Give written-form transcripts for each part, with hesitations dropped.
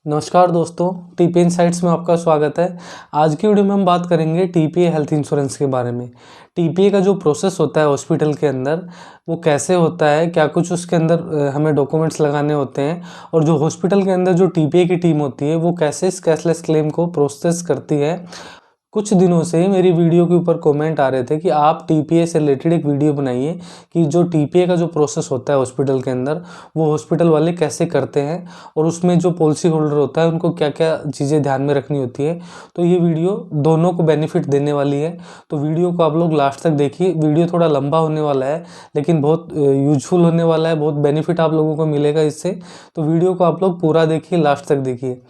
नमस्कार दोस्तों, TPA insights में आपका स्वागत है। आज की वीडियो में हम बात करेंगे टीपीए हेल्थ इंश्योरेंस के बारे में। टीपीए का जो प्रोसेस होता है हॉस्पिटल के अंदर, वो कैसे होता है, क्या कुछ उसके अंदर हमें डॉक्यूमेंट्स लगाने होते हैं, और जो हॉस्पिटल के अंदर जो टीपीए की टीम होती है वो कैसे इस कैशलेस क्लेम को प्रोसेस करती है। कुछ दिनों से मेरी वीडियो के ऊपर कमेंट आ रहे थे कि आप टीपीए से रिलेटेड एक वीडियो बनाइए कि जो टीपीए का जो प्रोसेस होता है हॉस्पिटल के अंदर वो हॉस्पिटल वाले कैसे करते हैं, और उसमें जो पॉलिसी होल्डर होता है उनको क्या क्या चीज़ें ध्यान में रखनी होती है। तो ये वीडियो दोनों को बेनिफिट देने वाली है, तो वीडियो को आप लोग लास्ट तक देखिए। वीडियो थोड़ा लंबा होने वाला है लेकिन बहुत यूजफुल होने वाला है, बहुत बेनिफिट आप लोगों को मिलेगा इससे। तो वीडियो को आप लोग पूरा देखिए, लास्ट तक देखिए।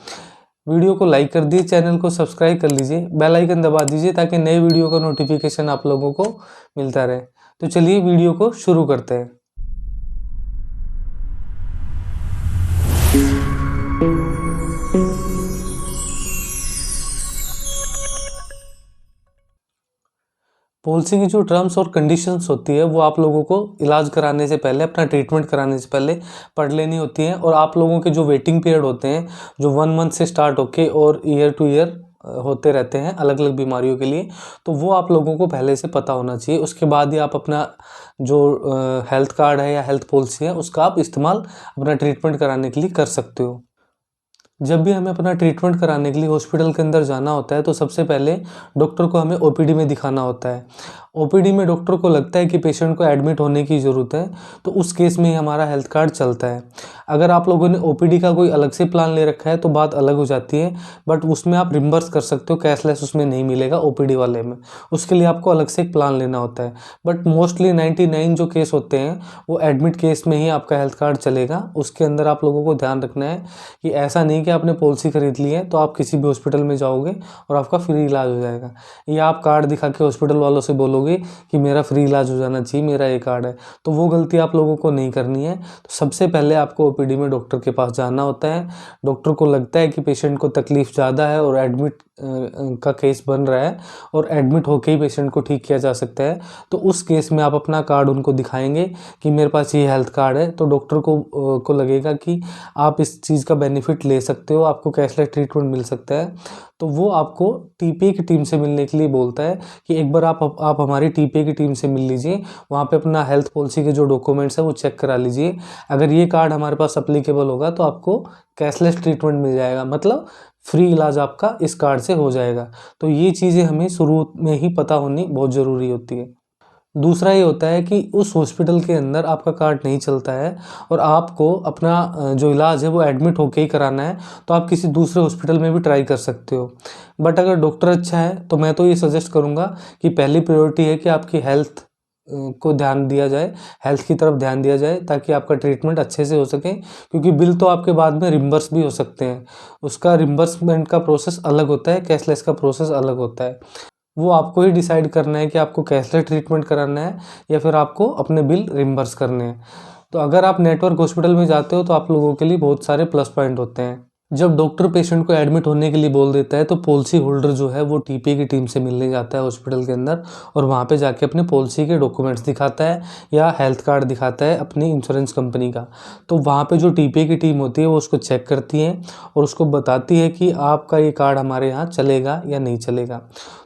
वीडियो को लाइक कर दीजिए, चैनल को सब्सक्राइब कर लीजिए, बेल आइकन दबा दीजिए ताकि नए वीडियो का नोटिफिकेशन आप लोगों को मिलता रहे। तो चलिए वीडियो को शुरू करते हैं। पॉलिसी की जो टर्म्स और कंडीशंस होती है वो आप लोगों को इलाज कराने से पहले, अपना ट्रीटमेंट कराने से पहले पढ़ लेनी होती है। और आप लोगों के जो वेटिंग पीरियड होते हैं, जो 1 मंथ से स्टार्ट होके और ईयर टू ईयर होते रहते हैं अलग अलग बीमारियों के लिए, तो वो आप लोगों को पहले से पता होना चाहिए। उसके बाद ही आप अपना जो हेल्थ कार्ड है या हेल्थ पॉलिसी है उसका आप इस्तेमाल अपना ट्रीटमेंट कराने के लिए कर सकते हो। जब भी हमें अपना ट्रीटमेंट कराने के लिए हॉस्पिटल के अंदर जाना होता है तो सबसे पहले डॉक्टर को हमें ओपीडी में दिखाना होता है। ओपीडी में डॉक्टर को लगता है कि पेशेंट को एडमिट होने की ज़रूरत है, तो उस केस में ही हमारा हेल्थ कार्ड चलता है। अगर आप लोगों ने ओपीडी का कोई अलग से प्लान ले रखा है तो बात अलग हो जाती है, बट उसमें आप रिम्बर्स कर सकते हो, कैशलेस उसमें नहीं मिलेगा ओपीडी वाले में। उसके लिए आपको अलग से एक प्लान लेना होता है। बट मोस्टली 99 जो केस होते हैं वो एडमिट केस में ही आपका हेल्थ कार्ड चलेगा। उसके अंदर आप लोगों को ध्यान रखना है कि ऐसा नहीं कि आपने पॉलिसी खरीद ली है तो आप किसी भी हॉस्पिटल में जाओगे और आपका फ्री इलाज हो जाएगा, या आप कार्ड दिखा के हॉस्पिटल वालों से बोलोगे कि मेरा फ्री इलाज हो जाना चाहिए, मेरा ये कार्ड है। तो वो गलती आप लोगों को नहीं करनी है। तो सबसे पहले आपको ओपीडी में डॉक्टर के पास जाना होता है। डॉक्टर को लगता है कि पेशेंट को तकलीफ ज़्यादा है और एडमिट का केस बन रहा है और एडमिट होके ही पेशेंट को ठीक किया जा सकता है, तो उस केस में आप अपना कार्ड उनको दिखाएंगे कि मेरे पास ये हेल्थ कार्ड है। तो डॉक्टर को लगेगा कि आप इस चीज़ का बेनिफिट ले सकते हो, आपको कैशलेस ट्रीटमेंट मिल सकता है। तो वो आपको टीपीए की टीम से मिलने के लिए बोलता है कि एक बार आप हमारी टीपीए की टीम से मिल लीजिए, वहाँ पे अपना हेल्थ पॉलिसी के जो डॉक्यूमेंट्स है वो चेक करा लीजिए। अगर ये कार्ड हमारे पास अप्लीकेबल होगा तो आपको कैशलेस ट्रीटमेंट मिल जाएगा, मतलब फ्री इलाज आपका इस कार्ड से हो जाएगा। तो ये चीज़ें हमें शुरू में ही पता होनी बहुत ज़रूरी होती है। दूसरा ये होता है कि उस हॉस्पिटल के अंदर आपका कार्ड नहीं चलता है और आपको अपना जो इलाज है वो एडमिट होके ही कराना है, तो आप किसी दूसरे हॉस्पिटल में भी ट्राई कर सकते हो। बट अगर डॉक्टर अच्छा है तो मैं तो ये सजेस्ट करूँगा कि पहली प्रायोरिटी है कि आपकी हेल्थ को ध्यान दिया जाए, हेल्थ की तरफ ध्यान दिया जाए ताकि आपका ट्रीटमेंट अच्छे से हो सके, क्योंकि बिल तो आपके बाद में रिम्बर्स भी हो सकते हैं। उसका रिम्बर्समेंट का प्रोसेस अलग होता है, कैशलेस का प्रोसेस अलग होता है। वो आपको ही डिसाइड करना है कि आपको कैशलेस ट्रीटमेंट कराना है या फिर आपको अपने बिल रिम्बर्स करने हैं। तो अगर आप नेटवर्क हॉस्पिटल में जाते हो तो आप लोगों के लिए बहुत सारे प्लस पॉइंट होते हैं। जब डॉक्टर पेशेंट को एडमिट होने के लिए बोल देता है तो पॉलिसी होल्डर जो है वो टीपीए की टीम से मिलने जाता है हॉस्पिटल के अंदर, और वहाँ पे जाके अपने पॉलिसी के डॉक्यूमेंट्स दिखाता है या हेल्थ कार्ड दिखाता है अपनी इंश्योरेंस कंपनी का। तो वहाँ पे जो टीपीए की टीम होती है वो उसको चेक करती है और उसको बताती है कि आपका ये कार्ड हमारे यहाँ चलेगा या नहीं चलेगा।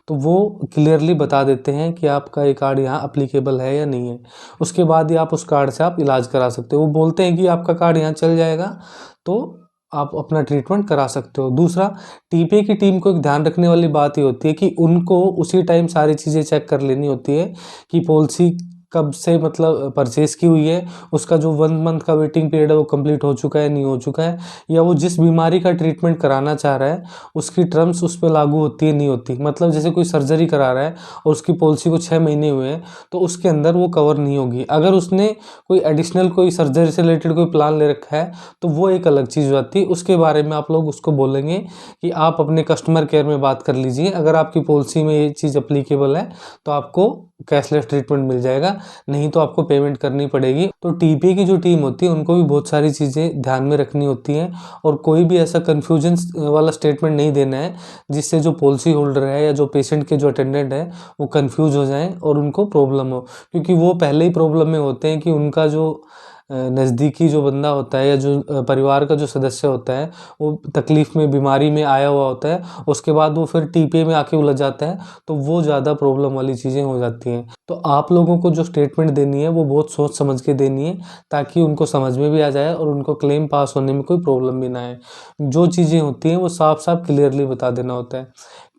तो वो क्लियरली बता देते हैं कि आपका ये कार्ड यहाँ अप्लीकेबल है या नहीं है। उसके बाद ही आप उस कार्ड से आप इलाज करा सकते हो। वो बोलते हैं कि आपका कार्ड यहाँ चल जाएगा तो आप अपना ट्रीटमेंट करा सकते हो। दूसरा, टीपीए की टीम को एक ध्यान रखने वाली बात ये होती है कि उनको उसी टाइम सारी चीज़ें चेक कर लेनी होती है कि पॉलिसी कब से मतलब परचेज़ की हुई है, उसका जो 1 मंथ का वेटिंग पीरियड है वो कंप्लीट हो चुका है, नहीं हो चुका है, या वो जिस बीमारी का ट्रीटमेंट कराना चाह रहा है उसकी टर्म्स उस पे लागू होती है नहीं होती। मतलब जैसे कोई सर्जरी करा रहा है और उसकी पॉलिसी को 6 महीने हुए हैं तो उसके अंदर वो कवर नहीं होगी। अगर उसने कोई एडिशनल कोई सर्जरी से रिलेटेड कोई प्लान ले रखा है तो वो एक अलग चीज़ हो जाती है। उसके बारे में आप लोग उसको बोलेंगे कि आप अपने कस्टमर केयर में बात कर लीजिए, अगर आपकी पॉलिसी में ये चीज़ अप्लीकेबल है तो आपको कैशलेस ट्रीटमेंट मिल जाएगा, नहीं तो आपको पेमेंट करनी पड़ेगी। तो टीपीए की जो टीम होती है उनको भी बहुत सारी चीज़ें ध्यान में रखनी होती हैं और कोई भी ऐसा कन्फ्यूजन वाला स्टेटमेंट नहीं देना है जिससे जो पॉलिसी होल्डर है या जो पेशेंट के जो अटेंडेंट है वो कन्फ्यूज हो जाएं और उनको प्रॉब्लम हो, क्योंकि वो पहले ही प्रॉब्लम में होते हैं कि उनका जो नज़दीकी जो बंदा होता है या जो परिवार का जो सदस्य होता है वो तकलीफ़ में, बीमारी में आया हुआ होता है, उसके बाद वो फिर टीपीए में आके उलझ जाता है, तो वो ज़्यादा प्रॉब्लम वाली चीज़ें हो जाती हैं। तो आप लोगों को जो स्टेटमेंट देनी है वो बहुत सोच समझ के देनी है, ताकि उनको समझ में भी आ जाए और उनको क्लेम पास होने में कोई प्रॉब्लम भी ना आए। जो चीज़ें होती हैं वो साफ-साफ क्लियरली बता देना होता है।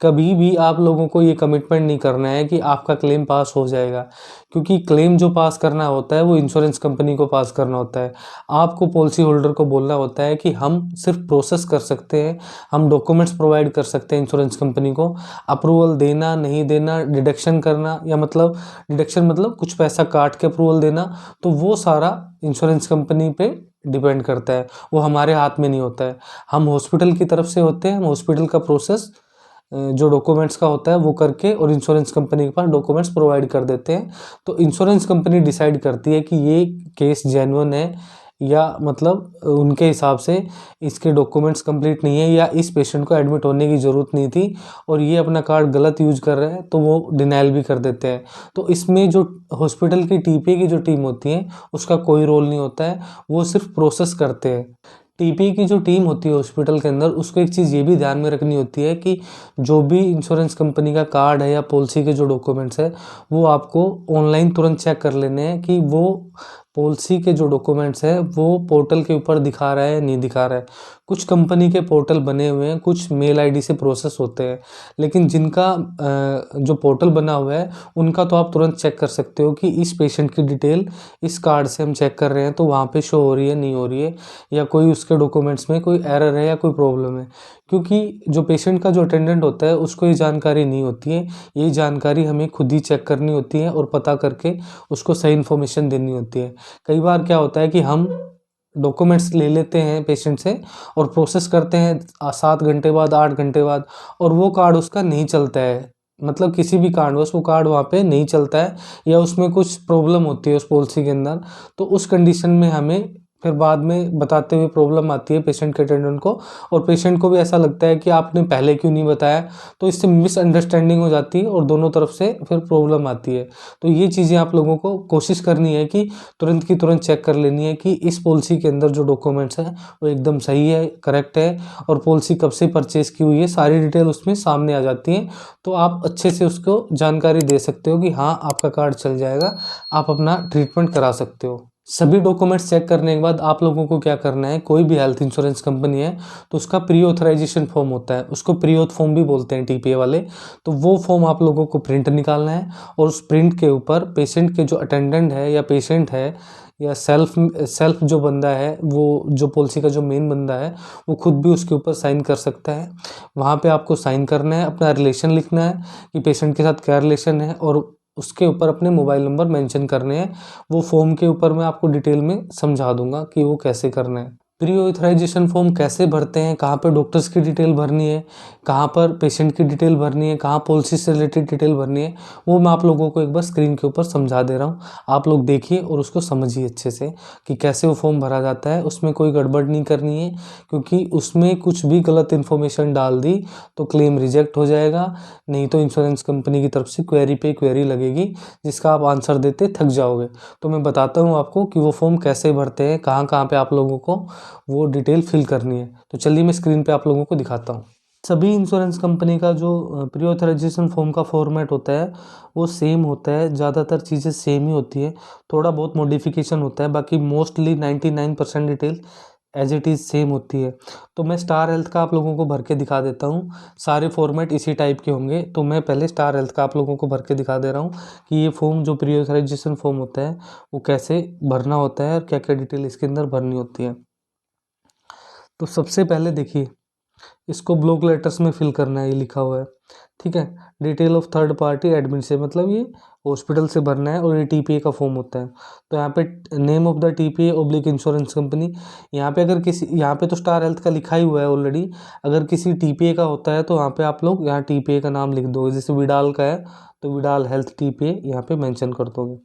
कभी भी आप लोगों को ये कमिटमेंट नहीं करना है कि आपका क्लेम पास हो जाएगा, क्योंकि क्लेम जो पास करना होता है वो इंश्योरेंस कंपनी को पास करना होता है। आपको पॉलिसी होल्डर को बोलना होता है कि हम सिर्फ प्रोसेस कर सकते हैं, हम डॉक्यूमेंट्स प्रोवाइड कर सकते हैं इंश्योरेंस कंपनी को। अप्रूवल देना, नहीं देना, डिडक्शन करना, या मतलब डिडक्शन मतलब कुछ पैसा काट के अप्रूवल देना, तो वो सारा इंश्योरेंस कंपनी पे डिपेंड करता है, वो हमारे हाथ में नहीं होता है। हम हॉस्पिटल की तरफ से होते हैं, हम हॉस्पिटल का प्रोसेस जो डॉक्यूमेंट्स का होता है वो करके और इंश्योरेंस कंपनी के पास डॉक्यूमेंट्स प्रोवाइड कर देते हैं। तो इंश्योरेंस कंपनी डिसाइड करती है कि ये केस जेन्युइन है, या मतलब उनके हिसाब से इसके डॉक्यूमेंट्स कंप्लीट नहीं है, या इस पेशेंट को एडमिट होने की ज़रूरत नहीं थी और ये अपना कार्ड गलत यूज कर रहे हैं, तो वो डिनाइल भी कर देते हैं। तो इसमें जो हॉस्पिटल की टीपीए की जो टीम होती है उसका कोई रोल नहीं होता है, वो सिर्फ प्रोसेस करते हैं। टीपीए की जो टीम होती है हॉस्पिटल के अंदर, उसको एक चीज़ ये भी ध्यान में रखनी होती है कि जो भी इंश्योरेंस कंपनी का कार्ड है या पॉलिसी के जो डॉक्यूमेंट्स है वो आपको ऑनलाइन तुरंत चेक कर लेने हैं कि वो पॉलिसी के जो डॉक्यूमेंट्स हैं वो पोर्टल के ऊपर दिखा रहा है, नहीं दिखा रहा है। कुछ कंपनी के पोर्टल बने हुए हैं, कुछ मेल आईडी से प्रोसेस होते हैं, लेकिन जिनका जो पोर्टल बना हुआ है उनका तो आप तुरंत चेक कर सकते हो कि इस पेशेंट की डिटेल इस कार्ड से हम चेक कर रहे हैं तो वहाँ पे शो हो रही है, नहीं हो रही है, या कोई उसके डॉक्यूमेंट्स में कोई एरर है या कोई प्रॉब्लम है। क्योंकि जो पेशेंट का जो अटेंडेंट होता है उसको ये जानकारी नहीं होती है, ये जानकारी हमें खुद ही चेक करनी होती है और पता करके उसको सही इन्फॉर्मेशन देनी होती है। कई बार क्या होता है कि हम डॉक्यूमेंट्स ले लेते हैं पेशेंट से और प्रोसेस करते हैं 7 घंटे बाद, 8 घंटे बाद, और वो कार्ड उसका नहीं चलता है। मतलब किसी भी कारणवश वो कार्ड वहाँ पे नहीं चलता है, या उसमें कुछ प्रॉब्लम होती है उस पॉलिसी के अंदर, तो उस कंडीशन में हमें फिर बाद में बताते हुए प्रॉब्लम आती है पेशेंट के अटेंडेंट को, और पेशेंट को भी ऐसा लगता है कि आपने पहले क्यों नहीं बताया, तो इससे मिसअंडरस्टैंडिंग हो जाती है और दोनों तरफ से फिर प्रॉब्लम आती है। तो ये चीज़ें आप लोगों को कोशिश करनी है कि तुरंत की तुरंत चेक कर लेनी है कि इस पॉलिसी के अंदर जो डॉक्यूमेंट्स हैं वो एकदम सही है, करेक्ट है, और पॉलिसी कब से परचेज की हुई है, सारी डिटेल उसमें सामने आ जाती हैं। तो आप अच्छे से उसको जानकारी दे सकते हो कि हाँ आपका कार्ड चल जाएगा, आप अपना ट्रीटमेंट करा सकते हो। सभी डॉक्यूमेंट्स चेक करने के बाद आप लोगों को क्या करना है, कोई भी हेल्थ इंश्योरेंस कंपनी है तो उसका प्री ऑथराइजेशन फॉर्म होता है, उसको प्री ऑथ फॉर्म भी बोलते हैं टीपीए वाले। तो वो फॉर्म आप लोगों को प्रिंट निकालना है, और उस प्रिंट के ऊपर पेशेंट के जो अटेंडेंट है या पेशेंट है या सेल्फ जो बंदा है, वो जो पॉलिसी का जो मेन बंदा है वो खुद भी उसके ऊपर साइन कर सकता है। वहाँ पे आपको साइन करना है, अपना रिलेशन लिखना है कि पेशेंट के साथ क्या रिलेशन है, और उसके ऊपर अपने मोबाइल नंबर मेंशन करने हैं। वो फॉर्म के ऊपर मैं आपको डिटेल में समझा दूंगा कि वो कैसे करना है। प्री ऑथराइजेशन फॉर्म कैसे भरते हैं, कहाँ पर डॉक्टर्स की डिटेल भरनी है, कहाँ पर पेशेंट की डिटेल भरनी है, कहाँ पॉलिसी से रिलेटेड डिटेल भरनी है, वो मैं आप लोगों को एक बार स्क्रीन के ऊपर समझा दे रहा हूँ। आप लोग देखिए और उसको समझिए अच्छे से कि कैसे वो फॉर्म भरा जाता है। उसमें कोई गड़बड़ नहीं करनी है, क्योंकि उसमें कुछ भी गलत इन्फॉर्मेशन डाल दी तो क्लेम रिजेक्ट हो जाएगा, नहीं तो इंश्योरेंस कंपनी की तरफ से क्वेरी पे क्वेरी लगेगी, जिसका आप आंसर देते थक जाओगे। तो मैं बताता हूँ आपको कि वो फॉर्म कैसे भरते हैं, कहाँ कहाँ पे आप लोगों को वो डिटेल फिल करनी है। तो चलिए मैं स्क्रीन पे आप लोगों को दिखाता हूँ। सभी इंश्योरेंस कंपनी का जो प्री ऑथराइजेशन फॉर्म का फॉर्मेट होता है वो सेम होता है, ज़्यादातर चीज़ें सेम ही होती है, थोड़ा बहुत मॉडिफिकेशन होता है, बाकी mostly 99% detail as it is same होती है। तो मैं स्टार हेल्थ का आप लोगों को भर के दिखा देता हूँ, सारे फॉर्मेट इसी टाइप के होंगे। तो मैं पहले स्टार हेल्थ का आप लोगों को भर के दिखा दे रहा हूँ कि ये फॉर्म जो प्री ऑथराइजेशन फॉर्म होता है वो कैसे भरना होता है और क्या क्या डिटेल इसके अंदर भरनी होती है। तो सबसे पहले देखिए, इसको ब्लॉक लेटर्स में फिल करना है, ये लिखा हुआ है, ठीक है। Detail of third party admin से, मतलब ये हॉस्पिटल से भरना है, और ये टीपीए का फॉर्म होता है। तो यहाँ पे name of the TPA oblique insurance company, यहाँ पे अगर किसी, यहाँ पे तो स्टार हेल्थ का लिखा ही हुआ है ऑलरेडी, अगर किसी टीपीए का होता है तो यहाँ पे आप लोग यहाँ टीपीए का नाम लिख दोगे। जैसे विडाल का है तो विडाल हेल्थ टीपीए यहाँ पे मेंशन कर दोगे।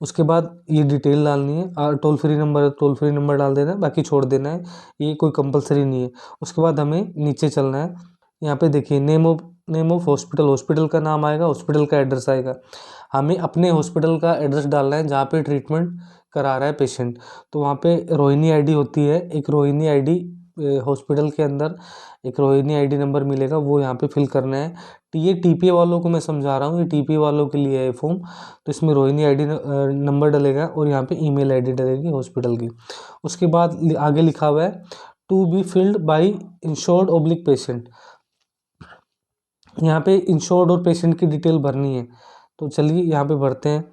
उसके बाद ये डिटेल डालनी है, टोल फ्री नंबर है टोल फ्री नंबर डाल देना है, बाकी छोड़ देना है, ये कोई कंपलसरी नहीं है। उसके बाद हमें नीचे चलना है, यहाँ पे देखिए नेम ऑफ हॉस्पिटल, हॉस्पिटल का नाम आएगा, हॉस्पिटल का एड्रेस आएगा। हमें अपने हॉस्पिटल का एड्रेस डालना है जहाँ पे ट्रीटमेंट करा रहा है पेशेंट, तो वहाँ पे रोहिणी आईडी होती है, एक रोहिणी आईडी हॉस्पिटल के अंदर एक रोहिणी आईडी नंबर मिलेगा, वो यहाँ पे फिल करना है। ये टीपीए वालों को मैं समझा रहा हूँ, ये टीपीए वालों के लिए है फॉर्म। तो इसमें रोहिणी आईडी नंबर डलेगा और यहाँ पे ईमेल आईडी डलेगी हॉस्पिटल की। उसके बाद आगे लिखा हुआ है to be filled by insured oblique patient. यहाँ पे इंश्योर्ड और पेशेंट की डिटेल भरनी है, तो चलिए यहाँ पे भरते हैं।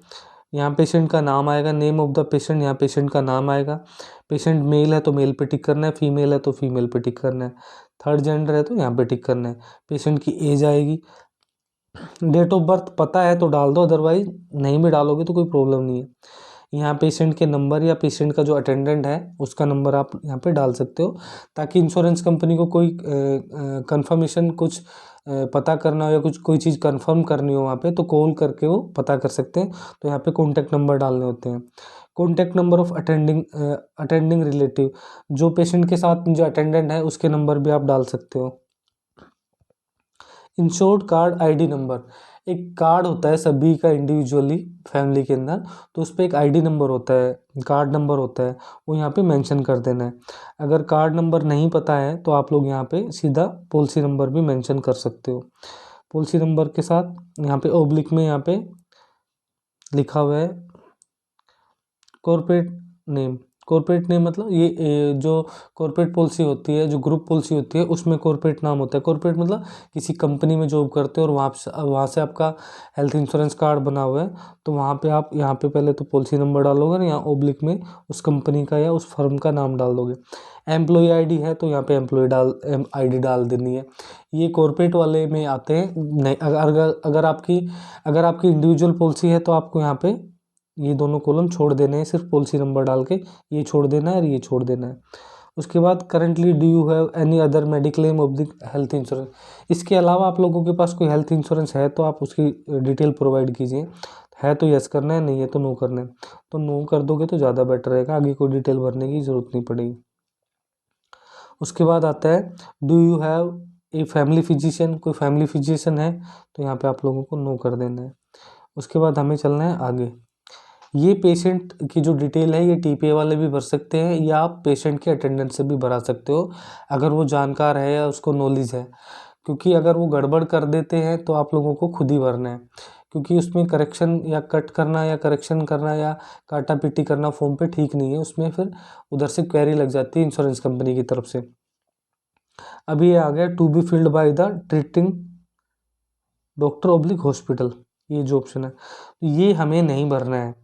यहाँ पेशेंट का नाम आएगा, नेम ऑफ द पेशेंट, यहाँ पेशेंट का नाम आएगा। पेशेंट मेल है तो मेल पे टिक करना है, फीमेल है तो फीमेल पे टिक करना है, थर्ड जेंडर है तो यहाँ पे टिक करना है। पेशेंट की एज आएगी, डेट ऑफ बर्थ पता है तो डाल दो, अदरवाइज नहीं भी डालोगे तो कोई प्रॉब्लम नहीं है। यहाँ पेशेंट के नंबर या पेशेंट का जो अटेंडेंट है उसका नंबर आप यहाँ पे डाल सकते हो, ताकि इंश्योरेंस कंपनी को कोई कंफर्मेशन कुछ पता करना हो या कुछ कोई चीज़ कंफर्म करनी हो वहाँ पे, तो कॉल करके वो पता कर सकते हैं। तो यहाँ पे कॉन्टैक्ट नंबर डालने होते हैं। Contact number of attending relative, जो पेशेंट के साथ जो अटेंडेंट है उसके नंबर भी आप डाल सकते हो। इंश्योर्ड कार्ड आईडी नंबर, एक कार्ड होता है सभी का इंडिविजुअली फैमिली के अंदर, तो उस पर एक आईडी नंबर होता है, कार्ड नंबर होता है, वो यहाँ पे मेंशन कर देना है। अगर कार्ड नंबर नहीं पता है तो आप लोग यहाँ पे सीधा पॉलिसी नंबर भी मेंशन कर सकते हो। पॉलिसी नंबर के साथ यहाँ पे ओब्लिक में यहाँ पे लिखा हुआ है कॉर्पोरेट नेम। कॉर्पोरेट नेम मतलब ये जो कॉर्पोरेट पॉलिसी होती है, जो ग्रुप पॉलिसी होती है, उसमें कॉर्पोरेट नाम होता है। कॉर्पोरेट मतलब किसी कंपनी में जॉब करते हो और वहाँ से आपका हेल्थ इंश्योरेंस कार्ड बना हुआ है, तो वहाँ पे आप यहाँ पे पहले तो पॉलिसी नंबर डालोगे ना, यहाँ ओब्लिक में उस कंपनी का या उस फर्म का नाम डाल दोगे। एम्प्लॉय आईडी है तो यहाँ पे एम्प्लॉय आईडी डाल देनी है। ये कॉर्पोरेट वाले में आते हैं। नहीं, अगर आपकी इंडिविजुअल पॉलिसी है तो आपको यहाँ पे ये दोनों कॉलम छोड़ देने हैं, सिर्फ पॉलिसी नंबर डाल के ये छोड़ देना है और ये छोड़ देना है। उसके बाद currently do you have any other mediclaim of the health insurance, इसके अलावा आप लोगों के पास कोई हेल्थ इंश्योरेंस है तो आप उसकी डिटेल प्रोवाइड कीजिए। है तो यस करना है, नहीं है तो नो करना है। तो नो कर दोगे तो ज़्यादा बेटर रहेगा, आगे कोई डिटेल भरने की ज़रूरत नहीं पड़ेगी। उसके बाद आता है do you have a family physician, कोई फैमिली फिजिशियन है तो यहाँ पे आप लोगों को नो कर देना है। उसके बाद हमें चलना है आगे। ये पेशेंट की जो डिटेल है ये टीपीए वाले भी भर सकते हैं या आप पेशेंट के अटेंडेंट से भी भरा सकते हो, अगर वो जानकार है या उसको नॉलेज है। क्योंकि अगर वो गड़बड़ कर देते हैं तो आप लोगों को खुद ही भरना है, क्योंकि उसमें करेक्शन या कट करना या करेक्शन करना या काटा पीटी करना फॉर्म पे ठीक नहीं है, उसमें फिर उधर से क्वेरी लग जाती है इंश्योरेंस कंपनी की तरफ से। अभी ये आ गया to be filled by the treating doctor oblique hospital, ये जो ऑप्शन है ये हमें नहीं भरना है।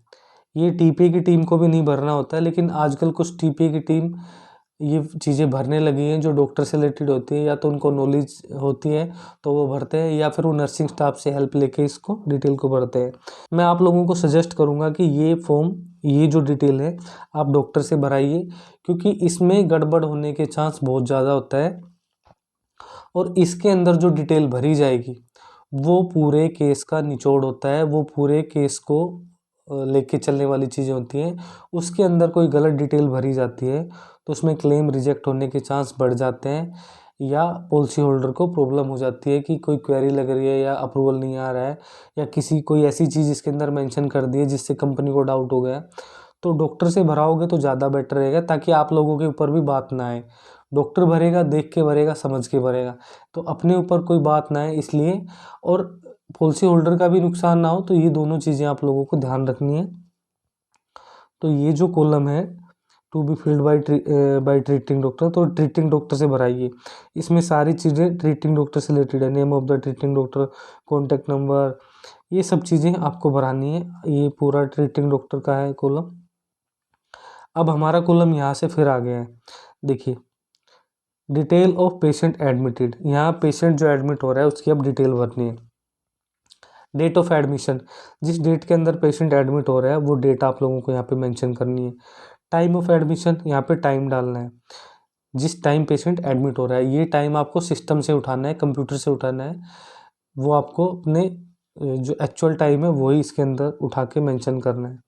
ये टीपीए की टीम को भी नहीं भरना होता है, लेकिन आजकल कुछ टीपीए की टीम ये चीज़ें भरने लगी हैं जो डॉक्टर से रिलेटेड होती है, या तो उनको नॉलेज होती है तो वो भरते हैं, या फिर वो नर्सिंग स्टाफ से हेल्प लेके इसको डिटेल को भरते हैं। मैं आप लोगों को सजेस्ट करूँगा कि ये फॉर्म, ये जो डिटेल है आप डॉक्टर से भराइए, क्योंकि इसमें गड़बड़ होने के चांस बहुत ज़्यादा होता है। और इसके अंदर जो डिटेल भरी जाएगी वो पूरे केस का निचोड़ होता है, वो पूरे केस को लेके चलने वाली चीज़ें होती हैं। उसके अंदर कोई गलत डिटेल भरी जाती है तो उसमें क्लेम रिजेक्ट होने के चांस बढ़ जाते हैं, या पॉलिसी होल्डर को प्रॉब्लम हो जाती है कि कोई क्वेरी लग रही है या अप्रूवल नहीं आ रहा है, या किसी कोई ऐसी चीज़ इसके अंदर मेंशन कर दी है जिससे कंपनी को डाउट हो गया। तो डॉक्टर से भराओगे तो ज़्यादा बेटर रहेगा, ताकि आप लोगों के ऊपर भी बात ना आए। डॉक्टर भरेगा, देख के भरेगा, समझ के भरेगा, तो अपने ऊपर कोई बात ना आए इसलिए, और पॉलिसी होल्डर का भी नुकसान ना हो, तो ये दोनों चीज़ें आप लोगों को ध्यान रखनी है। तो ये जो कॉलम है to be filled by treating doctor, तो ट्रीटिंग डॉक्टर से भराइए। इसमें सारी चीज़ें ट्रीटिंग डॉक्टर से रिलेटेड है, name of the treating doctor, contact number, ये सब चीज़ें आपको भरानी है। ये पूरा ट्रीटिंग डॉक्टर का है कॉलम। अब हमारा कॉलम यहाँ से फिर आ गया है, देखिए डिटेल ऑफ पेशेंट एडमिटेड, यहाँ पेशेंट जो एडमिट हो रहा है उसकी अब डिटेल भरनी है। डेट ऑफ एडमिशन, जिस डेट के अंदर पेशेंट एडमिट हो रहा है वो डेट आप लोगों को यहाँ पे मेंशन करनी है। टाइम ऑफ एडमिशन, यहाँ पे टाइम डालना है, जिस टाइम पेशेंट एडमिट हो रहा है ये टाइम आपको सिस्टम से उठाना है, कंप्यूटर से उठाना है। वो आपको अपने जो एक्चुअल टाइम है वही इसके अंदर उठा के मेंशन करना है।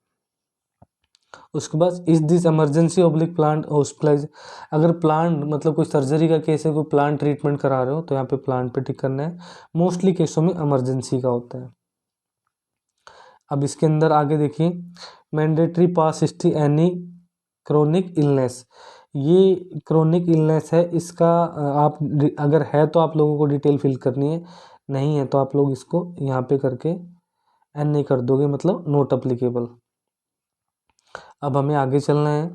उसके बाद इस this emergency oblique planned hospitalize, अगर प्लांट मतलब कोई सर्जरी का केस है, कोई प्लांट ट्रीटमेंट करा रहे हो तो यहाँ पे प्लांट पे टिक करना है। मोस्टली केसों में इमरजेंसी का होता है। अब इसके अंदर आगे देखिए, मैंडेटरी पास हिस्ट्री एनी क्रोनिक इलनेस, ये क्रोनिक इलनेस है, इसका आप अगर है तो आप लोगों को डिटेल फिल करनी है, नहीं है तो आप लोग इसको यहाँ पे करके एन नहीं कर दोगे, मतलब नोट अप्लीकेबल। अब हमें आगे चलना है।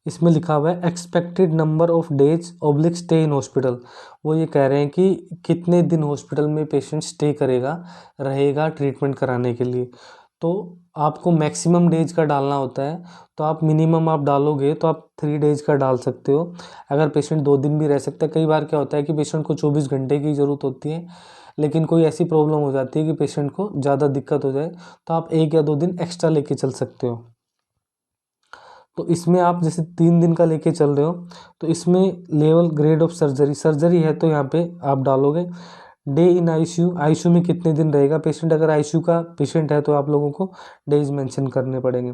इसमें लिखा हुआ है expected number of days oblique stay in hospital. वो ये कह रहे हैं कि कितने दिन हॉस्पिटल में पेशेंट स्टे करेगा, रहेगा ट्रीटमेंट कराने के लिए। तो आपको मैक्सिमम डेज का डालना होता है, तो आप मिनिमम आप डालोगे तो आप 3 डेज का डाल सकते हो। अगर पेशेंट 2 दिन भी रह सकता है, कई बार क्या होता है कि पेशेंट को 24 घंटे की ज़रूरत होती है, लेकिन कोई ऐसी प्रॉब्लम हो जाती है कि पेशेंट को ज़्यादा दिक्कत हो जाए, तो आप 1 या 2 दिन एक्स्ट्रा लेके चल सकते हो। तो इसमें आप जैसे 3 दिन का लेके चल रहे हो, तो इसमें level grade of surgery, surgery है तो यहाँ पे आप डालोगे डे इन आईसीयू, आईसीयू में कितने दिन रहेगा पेशेंट। अगर आईसीयू का पेशेंट है तो आप लोगों को डेज मेंशन करने पड़ेंगे।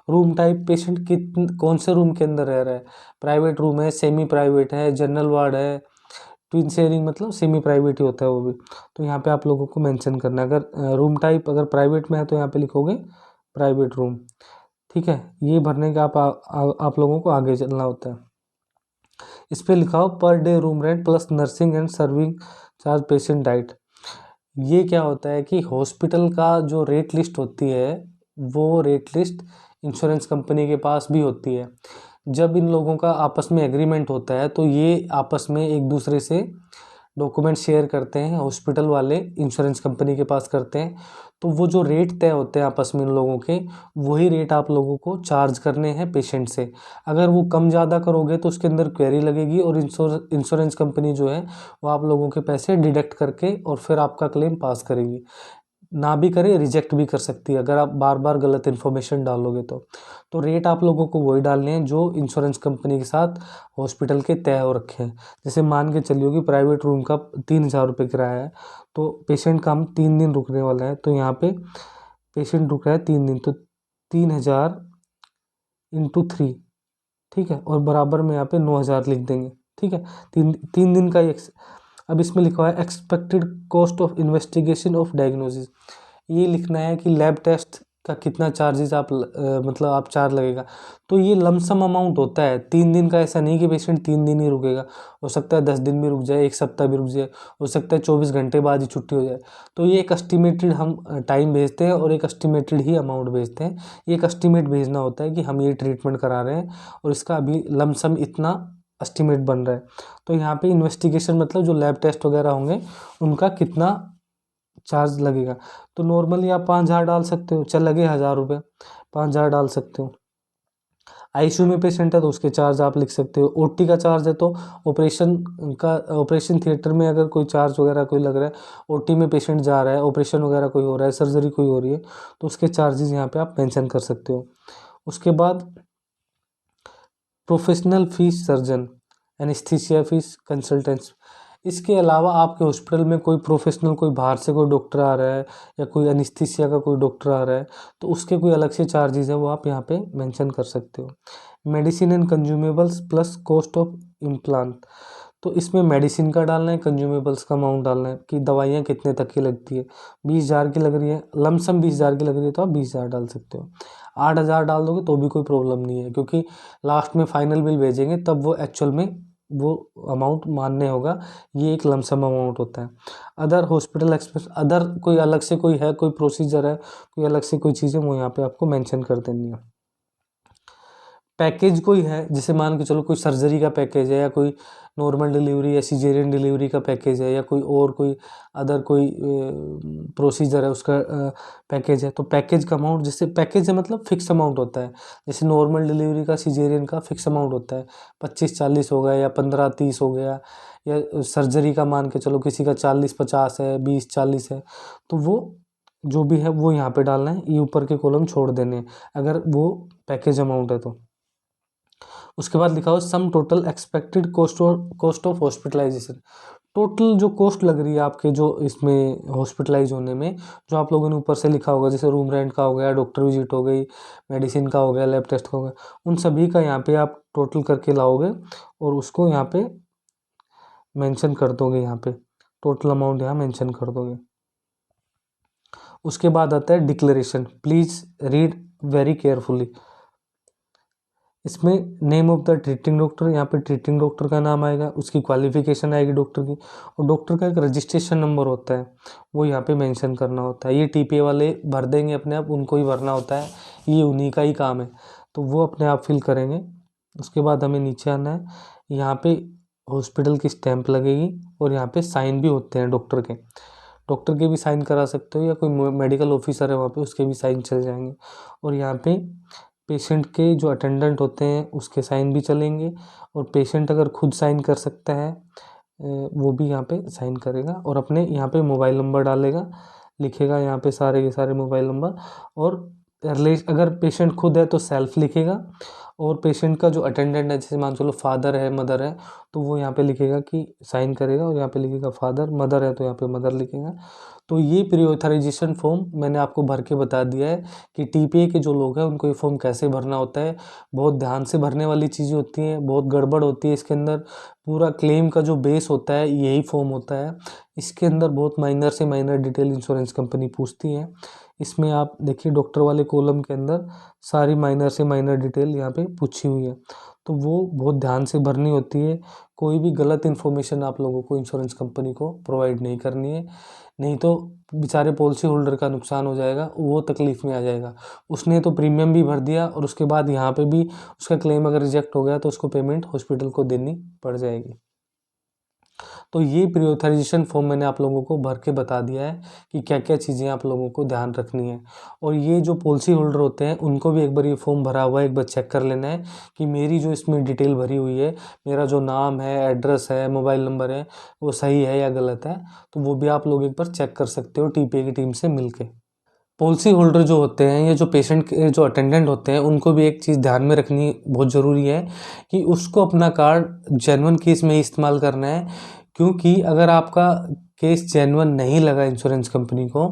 रूम टाइप, पेशेंट कौन से रूम के अंदर रह रहा है, प्राइवेट रूम है, सेमी प्राइवेट है, जनरल वार्ड है, ट्विन शेयरिंग, मतलब सेमी प्राइवेट ही होता है वो भी। तो यहाँ पे आप लोगों को मेंशन करना है। अगर रूम टाइप अगर प्राइवेट में है तो यहाँ पे लिखोगे प्राइवेट रूम, ठीक है। ये भरने का आप लोगों को आगे चलना होता है। इस पे लिखा हो per day room rent plus nursing and serving charge patient diet. ये क्या होता है कि हॉस्पिटल का जो रेट लिस्ट होती है, वो रेट लिस्ट इंश्योरेंस कंपनी के पास भी होती है। जब इन लोगों का आपस में एग्रीमेंट होता है तो ये आपस में एक दूसरे से डॉक्यूमेंट शेयर करते हैं, हॉस्पिटल वाले इंश्योरेंस कंपनी के पास करते हैं। तो वो जो रेट तय होते हैं आपस में इन लोगों के, वही रेट आप लोगों को चार्ज करने हैं पेशेंट से। अगर वो कम ज़्यादा करोगे तो उसके अंदर क्वेरी लगेगी और इंश्योरेंस कंपनी जो है वो आप लोगों के पैसे डिडक्ट करके और फिर आपका क्लेम पास करेगी। ना भी करे, रिजेक्ट भी कर सकती है अगर आप बार बार गलत इन्फॉर्मेशन डालोगे तो रेट आप लोगों को वही डालने हैं जो इंश्योरेंस कंपनी के साथ हॉस्पिटल के तय हो रखे हैं। जैसे मान के चलिए कि प्राइवेट रूम का 3,000 रुपये किराया है, तो पेशेंट का हम 3 दिन रुकने वाला है, तो यहाँ पे पेशेंट रुक रहा है 3 दिन, तो 3,000 इंटू 3, ठीक है, और बराबर में यहाँ पे 9,000 लिख देंगे, ठीक है। तीन तीन दिन का अब इसमें लिखा हुआ है expected cost of investigation of diagnosis. ये लिखना है कि लैब टेस्ट का कितना चार्जेस मतलब आप चार्ज लगेगा। तो ये लमसम अमाउंट होता है 3 दिन का, ऐसा नहीं कि पेशेंट 3 दिन ही रुकेगा, हो सकता है 10 दिन भी रुक जाए, 1 सप्ताह भी रुक जाए, हो सकता है 24 घंटे बाद ही छुट्टी हो जाए। तो ये एक एस्टिमेटेड हम टाइम भेजते हैं और एक एस्टिमेटेड ही अमाउंट भेजते हैं। ये एक एस्टिमेट भेजना होता है कि हम ये ट्रीटमेंट करा रहे हैं और इसका अभी लमसम इतना एस्टिमेट बन रहा है। तो यहाँ पे इन्वेस्टिगेशन मतलब जो लैब टेस्ट वगैरह होंगे उनका कितना चार्ज लगेगा। तो नॉर्मली आप 5,000 डाल सकते हो, चल लगे 1,000 रुपये, 5,000 डाल सकते हो। आईसीयू में पेशेंट है तो उसके चार्ज आप लिख सकते हो। ओटी का चार्ज है तो ऑपरेशन का, ऑपरेशन थिएटर में अगर कोई चार्ज वगैरह कोई लग रहा है, ओटी में पेशेंट जा रहा है, ऑपरेशन वगैरह कोई हो रहा है, सर्जरी कोई हो रही है, तो उसके चार्जेस यहाँ पे आप मेंशन कर सकते हो। उसके बाद professional fees, surgeon, anaesthesia fees, consultants. इसके अलावा आपके हॉस्पिटल में कोई प्रोफेशनल, कोई बाहर से कोई डॉक्टर आ रहा है या कोई एनेस्थीसिया का कोई डॉक्टर आ रहा है, तो उसके कोई अलग से चार्जेस है वो आप यहाँ पे मेंशन कर सकते हो। Medicine and consumables plus cost of implant. तो इसमें मेडिसिन का डालना है, कंज्यूमेबल्स का अमाउंट डालना है कि दवाइयाँ कितने तक की लगती है। 20,000 की लग रही है, लमसम 20,000 की लग रही है तो आप 20,000 डाल सकते हो। 8,000 डाल दोगे तो भी कोई प्रॉब्लम नहीं है, क्योंकि लास्ट में फाइनल बिल भेजेंगे तब वो एक्चुअल में वो अमाउंट मान्य होगा। ये एक लमसम अमाउंट होता है। अदर हॉस्पिटल एक्सपेंस, अदर कोई अलग से कोई है, कोई प्रोसीजर है, कोई अलग से कोई चीज़ है, वो यहाँ पे आपको मेंशन कर देनी है। पैकेज कोई है, जैसे मान के चलो कोई सर्जरी का पैकेज है या कोई नॉर्मल डिलीवरी या सिजेरियन डिलीवरी का पैकेज है या कोई और कोई अदर कोई प्रोसीजर है उसका पैकेज है, तो पैकेज का अमाउंट, जैसे पैकेज है मतलब फिक्स अमाउंट होता है। जैसे नॉर्मल डिलीवरी का, सिजेरियन का फिक्स अमाउंट होता है, 25-40 हो गया या 15-30 हो गया, या सर्जरी का मान के चलो किसी का 40-50 है, 20-40 है, तो वो जो भी है वो यहाँ पे डालना है, ये ऊपर के कॉलम छोड़ देने हैं अगर वो पैकेज अमाउंट है तो। उसके बाद लिखा हो sum total expected cost of hospitalization. Total जो कॉस्ट लग रही है आपके जो इसमें हॉस्पिटलाइज होने में, जो आप लोगों ने ऊपर से लिखा होगा, जैसे रूम रेंट का हो गया, डॉक्टर विजिट हो गई, मेडिसिन का हो गया, लैब टेस्ट का हो गया, उन सभी का यहाँ पे आप टोटल करके लाओगे और उसको यहाँ पे मेंशन कर दोगे। यहाँ पे टोटल अमाउंट यहाँ मेंशन कर दोगे। उसके बाद आता है declaration, please read very carefully. इसमें name of the treating doctor, यहाँ पे ट्रीटिंग डॉक्टर का नाम आएगा, उसकी क्वालिफिकेशन आएगी डॉक्टर की, और डॉक्टर का एक रजिस्ट्रेशन नंबर होता है वो यहाँ पे मेंशन करना होता है। ये टीपीए वाले भर देंगे अपने आप, उनको ही भरना होता है, ये उन्हीं का ही काम है, तो वो अपने आप फिल करेंगे। उसके बाद हमें नीचे आना है, यहाँ पे हॉस्पिटल की स्टैंप लगेगी और यहाँ पे साइन भी होते हैं डॉक्टर के भी साइन करा सकते हो, या कोई मेडिकल ऑफिसर है वहाँ पे उसके भी साइन चल जाएंगे। और यहाँ पे पेशेंट के जो अटेंडेंट होते हैं उसके साइन भी चलेंगे, और पेशेंट अगर खुद साइन कर सकता है वो भी यहाँ पे साइन करेगा, और अपने यहाँ पे मोबाइल नंबर डालेगा, लिखेगा यहाँ पे सारे के सारे मोबाइल नंबर। और अगर पेशेंट खुद है तो सेल्फ लिखेगा, और पेशेंट का जो अटेंडेंट है, जैसे मान चलो फादर है मदर है, तो वो यहाँ पे लिखेगा कि साइन करेगा, और यहाँ पे लिखेगा फादर, मदर है तो यहाँ पे मदर लिखेगा। तो ये प्री ऑथराइजेशन फॉर्म मैंने आपको भर के बता दिया है कि टीपीए के जो लोग हैं उनको ये फॉर्म कैसे भरना होता है। बहुत ध्यान से भरने वाली चीज़ें होती हैं, बहुत गड़बड़ होती है इसके अंदर। पूरा क्लेम का जो बेस होता है यही फॉर्म होता है। इसके अंदर बहुत माइनर से माइनर डिटेल इंश्योरेंस कंपनी पूछती है। इसमें आप देखिए डॉक्टर वाले कॉलम के अंदर सारी माइनर से माइनर डिटेल यहाँ पे पूछी हुई है, तो वो बहुत ध्यान से भरनी होती है। कोई भी गलत इन्फॉर्मेशन आप लोगों को इंश्योरेंस कंपनी को प्रोवाइड नहीं करनी है, नहीं तो बेचारे पॉलिसी होल्डर का नुकसान हो जाएगा, वो तकलीफ़ में आ जाएगा। उसने तो प्रीमियम भी भर दिया और उसके बाद यहाँ पे भी उसका क्लेम अगर रिजेक्ट हो गया तो उसको पेमेंट हॉस्पिटल को देनी पड़ जाएगी। तो ये प्री ऑथराइजेशन फॉर्म मैंने आप लोगों को भर के बता दिया है कि क्या क्या चीज़ें आप लोगों को ध्यान रखनी है। और ये जो पॉलिसी होल्डर होते हैं उनको भी एक बार ये फॉर्म भरा हुआ है, एक बार चेक कर लेना है कि मेरी जो इसमें डिटेल भरी हुई है, मेरा जो नाम है, एड्रेस है, मोबाइल नंबर है, वो सही है या गलत है। तो वो भी आप लोग एक बार चेक कर सकते हो टीपीए की टीम से मिलके। पॉलिसी होल्डर जो होते हैं या जो पेशेंट के जो अटेंडेंट होते हैं उनको भी एक चीज़ ध्यान में रखनी बहुत ज़रूरी है कि उसको अपना कार्ड जेन्युइन केस में ही इस्तेमाल करना है, क्योंकि अगर आपका केस जेन्युइन नहीं लगा इंश्योरेंस कंपनी को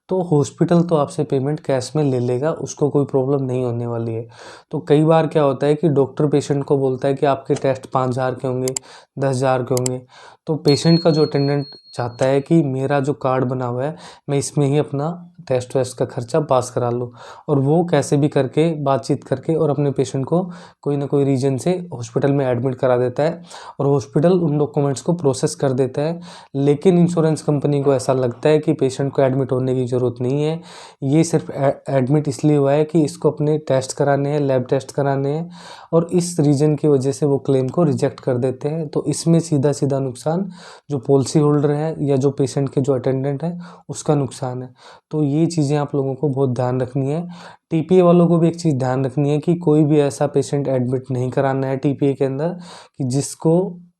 तो हॉस्पिटल तो आपसे पेमेंट कैश में ले लेगा, उसको कोई प्रॉब्लम नहीं होने वाली है। तो कई बार क्या होता है कि डॉक्टर पेशेंट को बोलता है कि आपके टेस्ट 5,000 के होंगे, 10,000 के होंगे, तो पेशेंट का जो अटेंडेंट चाहता है कि मेरा जो कार्ड बना हुआ है मैं इसमें ही अपना टेस्ट वेस्ट का खर्चा पास करा लूँ, और वो कैसे भी करके बातचीत करके और अपने पेशेंट को कोई ना कोई रीजन से हॉस्पिटल में एडमिट करा देता है, और हॉस्पिटल उन डॉक्यूमेंट्स को प्रोसेस कर देता है। लेकिन इंश्योरेंस कंपनी को ऐसा लगता है कि पेशेंट को एडमिट होने की ज़रूरत नहीं है, ये सिर्फ एडमिट इसलिए हुआ है कि इसको अपने टेस्ट कराने हैं, लैब टेस्ट कराने हैं, और इस रीजन की वजह से वो क्लेम को रिजेक्ट कर देते हैं। तो इसमें सीधा सीधा नुकसान जो पॉलिसी होल्डर है या जो पेशेंट के जो अटेंडेंट है उसका नुकसान है। तो ये चीज़ें आप लोगों को बहुत ध्यान रखनी है। टीपीए वालों को भी एक चीज़ ध्यान रखनी है कि कोई भी ऐसा पेशेंट एडमिट नहीं कराना है टीपीए के अंदर कि जिसको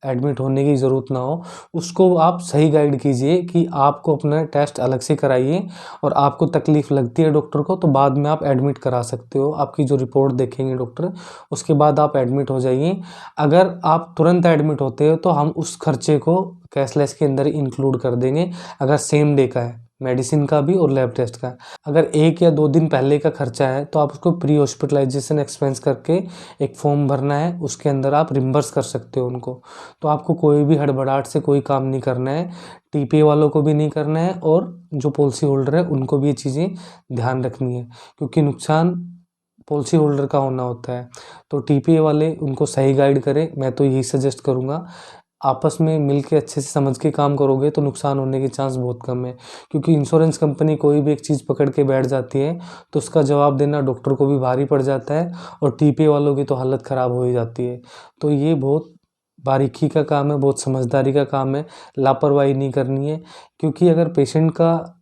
एडमिट होने की ज़रूरत ना हो। उसको आप सही गाइड कीजिए कि आपको अपना टेस्ट अलग से कराइए, और आपको तकलीफ़ लगती है डॉक्टर को तो बाद में आप एडमिट करा सकते हो। आपकी जो रिपोर्ट देखेंगे डॉक्टर उसके बाद आप एडमिट हो जाइए। अगर आप तुरंत एडमिट होते हो तो हम उस खर्चे को कैशलेस के अंदर इंक्लूड कर देंगे, अगर सेम डे का है, मेडिसिन का भी और लैब टेस्ट का। अगर 1 या 2 दिन पहले का खर्चा है तो आप उसको प्री हॉस्पिटलाइजेशन एक्सपेंस करके एक फॉर्म भरना है, उसके अंदर आप रिम्बर्स कर सकते हो उनको। तो आपको कोई भी हड़बड़ाहट से कोई काम नहीं करना है, टीपीए वालों को भी नहीं करना है, और जो पॉलिसी होल्डर है उनको भी ये चीज़ें ध्यान रखनी है, क्योंकि नुकसान पॉलिसी होल्डर का होना होता है। तो टीपीए वाले उनको सही गाइड करें, मैं तो यही सजेस्ट करूँगा। आपस में मिल के अच्छे से समझ के काम करोगे तो नुकसान होने के चांस बहुत कम है, क्योंकि इंश्योरेंस कंपनी कोई भी एक चीज़ पकड़ के बैठ जाती है तो उसका जवाब देना डॉक्टर को भी भारी पड़ जाता है, और टीपीए वालों की तो हालत ख़राब हो ही जाती है। तो ये बहुत बारीकी का काम है, बहुत समझदारी का काम है, लापरवाही नहीं करनी है, क्योंकि अगर पेशेंट का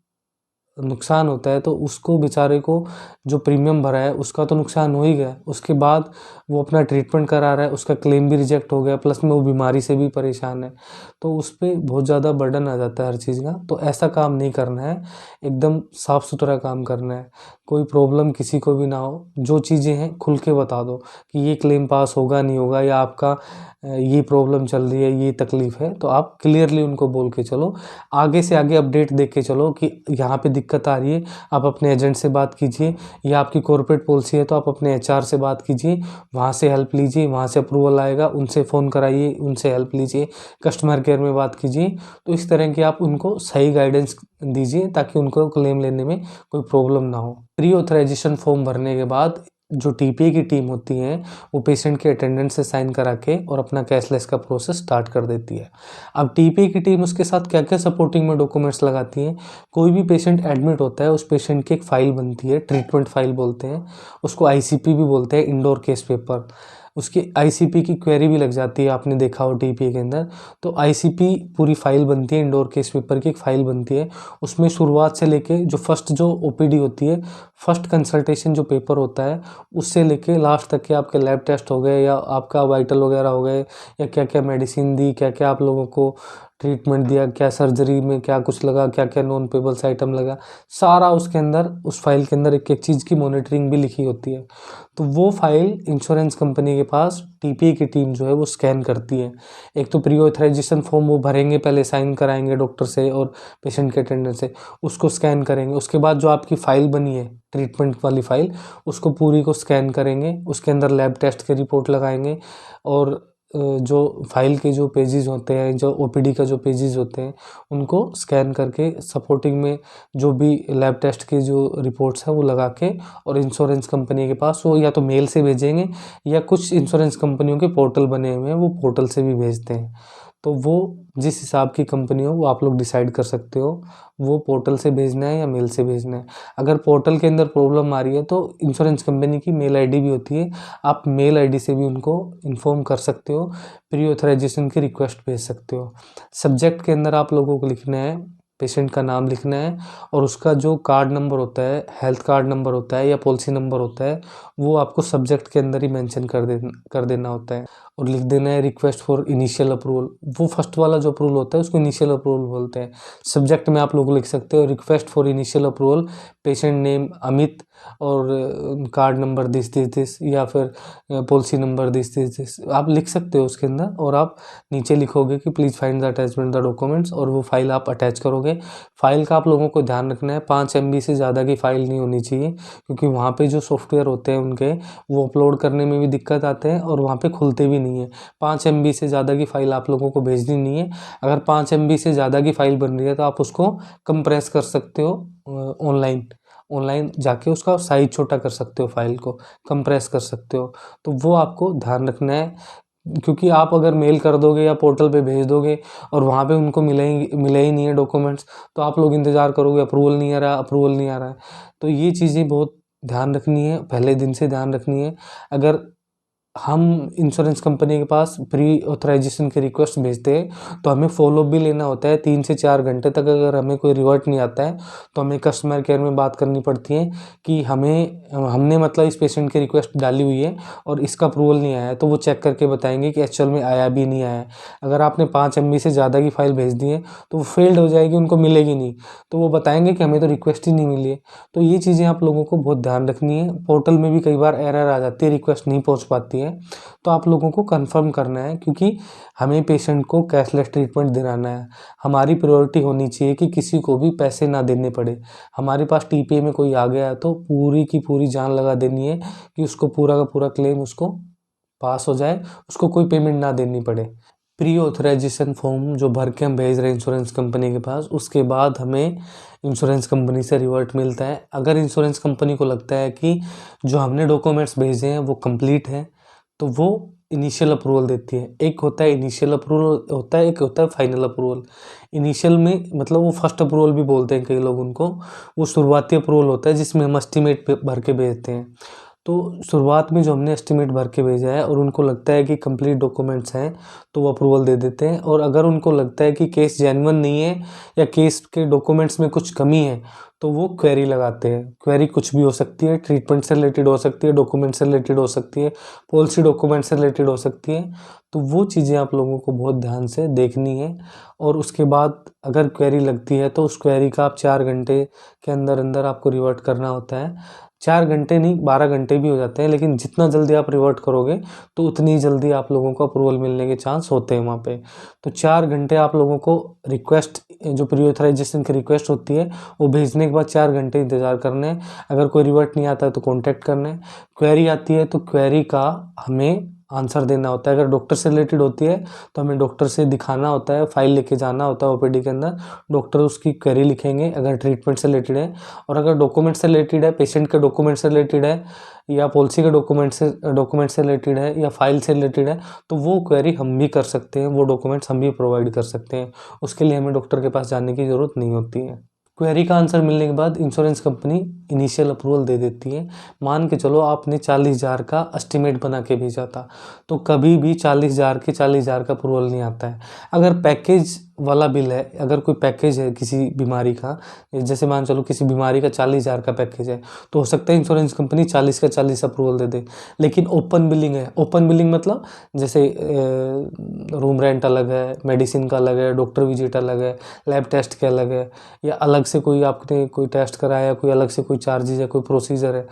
नुकसान होता है तो उसको बेचारे को जो प्रीमियम भरा है उसका तो नुकसान हो ही गया, उसके बाद वो अपना ट्रीटमेंट करा रहा है, उसका क्लेम भी रिजेक्ट हो गया, प्लस में वो बीमारी से भी परेशान है, तो उस पर बहुत ज़्यादा बर्डन आ जाता है हर चीज़ का। तो ऐसा काम नहीं करना है, एकदम साफ़ सुथरा काम करना है, कोई प्रॉब्लम किसी को भी ना हो। जो चीज़ें हैं खुल के बता दो कि ये क्लेम पास होगा नहीं होगा, या आपका ये प्रॉब्लम चल रही है, ये तकलीफ़ है, तो आप क्लियरली उनको बोल के चलो। आगे से आगे अपडेट देख के चलो कि यहाँ पे दिक्कत आ रही है, आप अपने एजेंट से बात कीजिए, या आपकी कॉर्पोरेट पॉलिसी है तो आप अपने एचआर से बात कीजिए, वहाँ से हेल्प लीजिए, वहाँ से अप्रूवल आएगा, उनसे फ़ोन कराइए, उनसे हेल्प लीजिए, कस्टमर केयर में बात कीजिए। तो इस तरह की आप उनको सही गाइडेंस दीजिए ताकि उनको क्लेम लेने में कोई प्रॉब्लम ना हो। प्री ऑथराइजेशन फॉर्म भरने के बाद जो टीपीए की टीम होती है वो पेशेंट के अटेंडेंट से साइन करा के और अपना कैशलेस का प्रोसेस स्टार्ट कर देती है। अब टीपीए की टीम उसके साथ क्या क्या सपोर्टिंग में डॉक्यूमेंट्स लगाती है, कोई भी पेशेंट एडमिट होता है उस पेशेंट की एक फ़ाइल बनती है, ट्रीटमेंट फ़ाइल बोलते हैं उसको, आईसीपी भी बोलते हैं, इंडोर केस पेपर। उसकी आईसीपी की क्वेरी भी लग जाती है, आपने देखा हो टीपीए के अंदर। तो आईसीपी पूरी फाइल बनती है, इंडोर केस पेपर की एक फाइल बनती है। उसमें शुरुआत से लेके जो फर्स्ट जो ओपीडी होती है, फर्स्ट कंसल्टेशन जो पेपर होता है, उससे लेके लास्ट तक के आपके लैब टेस्ट हो गए या आपका वाइटल वगैरह हो गए, या क्या क्या मेडिसिन दी, क्या क्या आप लोगों को ट्रीटमेंट दिया, क्या सर्जरी में क्या कुछ लगा, क्या क्या नॉन पेबल्स आइटम लगा, सारा उसके अंदर, उस फाइल के अंदर एक एक चीज़ की मॉनिटरिंग भी लिखी होती है। तो वो फाइल इंश्योरेंस कंपनी के पास टीपीए की टीम जो है वो स्कैन करती है। एक तो प्री ऑथराइजेशन फॉर्म वो भरेंगे, पहले साइन कराएंगे डॉक्टर से और पेशेंट के अटेंडेंट से, उसको स्कैन करेंगे। उसके बाद जो आपकी फ़ाइल बनी है ट्रीटमेंट वाली फ़ाइल, उसको पूरी को स्कैन करेंगे, उसके अंदर लैब टेस्ट की रिपोर्ट लगाएंगे और जो फाइल के जो पेजेस होते हैं, जो ओपीडी का जो पेजेस होते हैं, उनको स्कैन करके सपोर्टिंग में जो भी लैब टेस्ट की जो रिपोर्ट्स हैं वो लगा के और इंश्योरेंस कंपनी के पास वो या तो मेल से भेजेंगे, या कुछ इंश्योरेंस कंपनियों के पोर्टल बने हुए हैं वो पोर्टल से भी भेजते हैं। तो वो जिस हिसाब की कंपनी हो वो आप लोग डिसाइड कर सकते हो, वो पोर्टल से भेजना है या मेल से भेजना है। अगर पोर्टल के अंदर प्रॉब्लम आ रही है तो इंश्योरेंस कंपनी की मेल आईडी भी होती है, आप मेल आईडी से भी उनको इन्फॉर्म कर सकते हो, प्री ऑथराइजेशन की रिक्वेस्ट भेज सकते हो। सब्जेक्ट के अंदर आप लोगों को लिखना है, पेशेंट का नाम लिखना है और उसका जो कार्ड नंबर होता है, हेल्थ कार्ड नंबर होता है या पॉलिसी नंबर होता है, वो आपको सब्जेक्ट के अंदर ही मेंशन कर देना होता है। और लिख देना है रिक्वेस्ट फॉर इनिशियल अप्रूवल, वो फर्स्ट वाला जो अप्रूवल होता है उसको इनिशियल अप्रूवल बोलते हैं। सब्जेक्ट में आप लोग लिख सकते हो request for initial approval, patient name Amit और कार्ड नंबर दिस, या फिर पॉलिसी नंबर दिस आप लिख सकते हो उसके अंदर। और आप नीचे लिखोगे कि please find the attachment the documents, और वो फाइल आप अटैच करोगे। फाइल का आप लोगों को ध्यान रखना है 5 MB से ज़्यादा की फाइल नहीं होनी चाहिए, क्योंकि वहाँ पे जो सॉफ्टवेयर होते हैं उनके, वो अपलोड करने में भी दिक्कत आते हैं और वहाँ पे खुलते भी नहीं है। 5 MB से ज़्यादा की फ़ाइल आप लोगों को भेजनी नहीं है। अगर 5 MB से ज़्यादा की फ़ाइल बन रही है तो आप उसको कंप्रेस कर सकते हो, ऑनलाइन ऑनलाइन जाके उसका साइज़ छोटा कर सकते हो, फाइल को कंप्रेस कर सकते हो। तो वो आपको ध्यान रखना है, क्योंकि आप अगर मेल कर दोगे या पोर्टल पे भेज दोगे और वहाँ पे उनको मिले ही नहीं है डॉक्यूमेंट्स, तो आप लोग इंतज़ार करोगे अप्रूवल नहीं आ रहा, अप्रूवल नहीं आ रहा है। तो ये चीज़ें बहुत ध्यान रखनी है, पहले दिन से ध्यान रखनी है। अगर हम इंश्योरेंस कंपनी के पास प्री ऑथराइजेशन की रिक्वेस्ट भेजते हैं तो हमें फॉलोअप भी लेना होता है 3 से 4 घंटे तक। अगर हमें कोई रिवर्ट नहीं आता है तो हमें कस्टमर केयर में बात करनी पड़ती है कि हमने मतलब इस पेशेंट की रिक्वेस्ट डाली हुई है और इसका अप्रूवल नहीं आया है, तो वो चेक करके बताएंगे कि एक्चुअल में आया भी नहीं आया है। अगर आपने 5 MB से ज़्यादा की फाइल भेज दी है तो वो फेल्ड हो जाएगी, उनको मिलेगी नहीं, तो वो बताएंगे कि हमें तो रिक्वेस्ट ही नहीं मिली है। तो ये चीज़ें आप लोगों को बहुत ध्यान रखनी है। पोर्टल में भी कई बार एरर आ जाती है, रिक्वेस्ट नहीं पहुँच पाती है, तो आप लोगों को कंफर्म करना है, क्योंकि हमें पेशेंट को कैशलेस ट्रीटमेंट दिलाना है। हमारी प्रायोरिटी होनी चाहिए कि किसी को भी पैसे ना देने पड़े। हमारे पास टीपीए में कोई आ गया है तो पूरी की पूरी जान लगा देनी है कि उसको पूरा का पूरा क्लेम उसको पास हो जाए, उसको कोई पेमेंट ना देनी पड़े। प्री ऑथराइजेशन फॉर्म जो भर के हम भेज रहे हैं इंश्योरेंस कंपनी के पास, उसके बाद हमें इंश्योरेंस कंपनी से रिवर्ट मिलता है। अगर इंश्योरेंस कंपनी को लगता है कि जो हमने डॉक्यूमेंट्स भेजे हैं वो कंप्लीट हैं, तो वो इनिशियल अप्रूवल देती है। एक होता है इनिशियल अप्रूवल होता है, एक होता है फाइनल अप्रूवल। इनिशियल में मतलब वो फर्स्ट अप्रूवल भी बोलते हैं कई लोग उनको, वो शुरुआती अप्रूवल होता है जिसमें हम एस्टीमेट भर के भेजते हैं। तो शुरुआत में जो हमने एस्टीमेट भर के भेजा है और उनको लगता है कि कंप्लीट डॉक्यूमेंट्स हैं तो वो अप्रूवल दे देते हैं। और अगर उनको लगता है कि केस जेन्युइन नहीं है या केस के डॉक्यूमेंट्स में कुछ कमी है तो वो क्वेरी लगाते हैं। क्वेरी कुछ भी हो सकती है, ट्रीटमेंट से रिलेटेड हो सकती है, डॉक्यूमेंट से रिलेटेड हो सकती है, पॉलिसी डॉक्यूमेंट से रिलेटेड हो सकती है। तो वो चीज़ें आप लोगों को बहुत ध्यान से देखनी है। और उसके बाद अगर क्वेरी लगती है तो उस क्वेरी का आप 4 घंटे के अंदर अंदर आपको रिवर्ट करना होता है। 4 घंटे नहीं, 12 घंटे भी हो जाते हैं, लेकिन जितना जल्दी आप रिवर्ट करोगे तो उतनी जल्दी आप लोगों को अप्रूवल मिलने के चांस होते हैं वहाँ पे। तो 4 घंटे आप लोगों को रिक्वेस्ट, जो प्री ऑथराइजेशन की रिक्वेस्ट होती है वो भेजने के बाद 4 घंटे इंतज़ार करने हैं। अगर कोई रिवर्ट नहीं आता है तो कॉन्टैक्ट करना है। क्वेरी आती है तो क्वेरी का हमें आंसर देना होता है। अगर डॉक्टर से रिलेटेड होती है तो हमें डॉक्टर से दिखाना होता है, फाइल लेके जाना होता है ओपीडी के अंदर, डॉक्टर उसकी क्वेरी लिखेंगे अगर ट्रीटमेंट से रिलेटेड है। और अगर डॉक्यूमेंट से रिलेटेड है, पेशेंट के डॉक्यूमेंट से रिलेटेड है या पॉलिसी के डॉक्यूमेंट से रिलेटेड है या फाइल से रिलेटेड है, तो वो क्वेरी हम भी कर सकते हैं, वो डॉक्यूमेंट्स हम भी प्रोवाइड कर सकते हैं। उसके लिए हमें डॉक्टर के पास जाने की ज़रूरत नहीं होती है। क्वेरी का आंसर मिलने के बाद इंश्योरेंस कंपनी इनिशियल अप्रूवल दे देती है। मान के चलो आपने 40,000 का एस्टिमेट बना के भेजा था, तो कभी भी 40,000 का अप्रूवल नहीं आता है। अगर पैकेज वाला बिल है, अगर कोई पैकेज है किसी बीमारी का, जैसे मान चलो किसी बीमारी का 40,000 का पैकेज है, तो हो सकता है इंश्योरेंस कंपनी 40 का 40 अप्रूवल दे दे। लेकिन ओपन बिलिंग है, ओपन बिलिंग मतलब जैसे रूम रेंट अलग है, मेडिसिन का अलग है, डॉक्टर विजिट अलग है, लैब टेस्ट के अलग है, या अलग से कोई आपने कोई टेस्ट कराया, कोई अलग से कोई चार्जेज है, कोई प्रोसीजर है,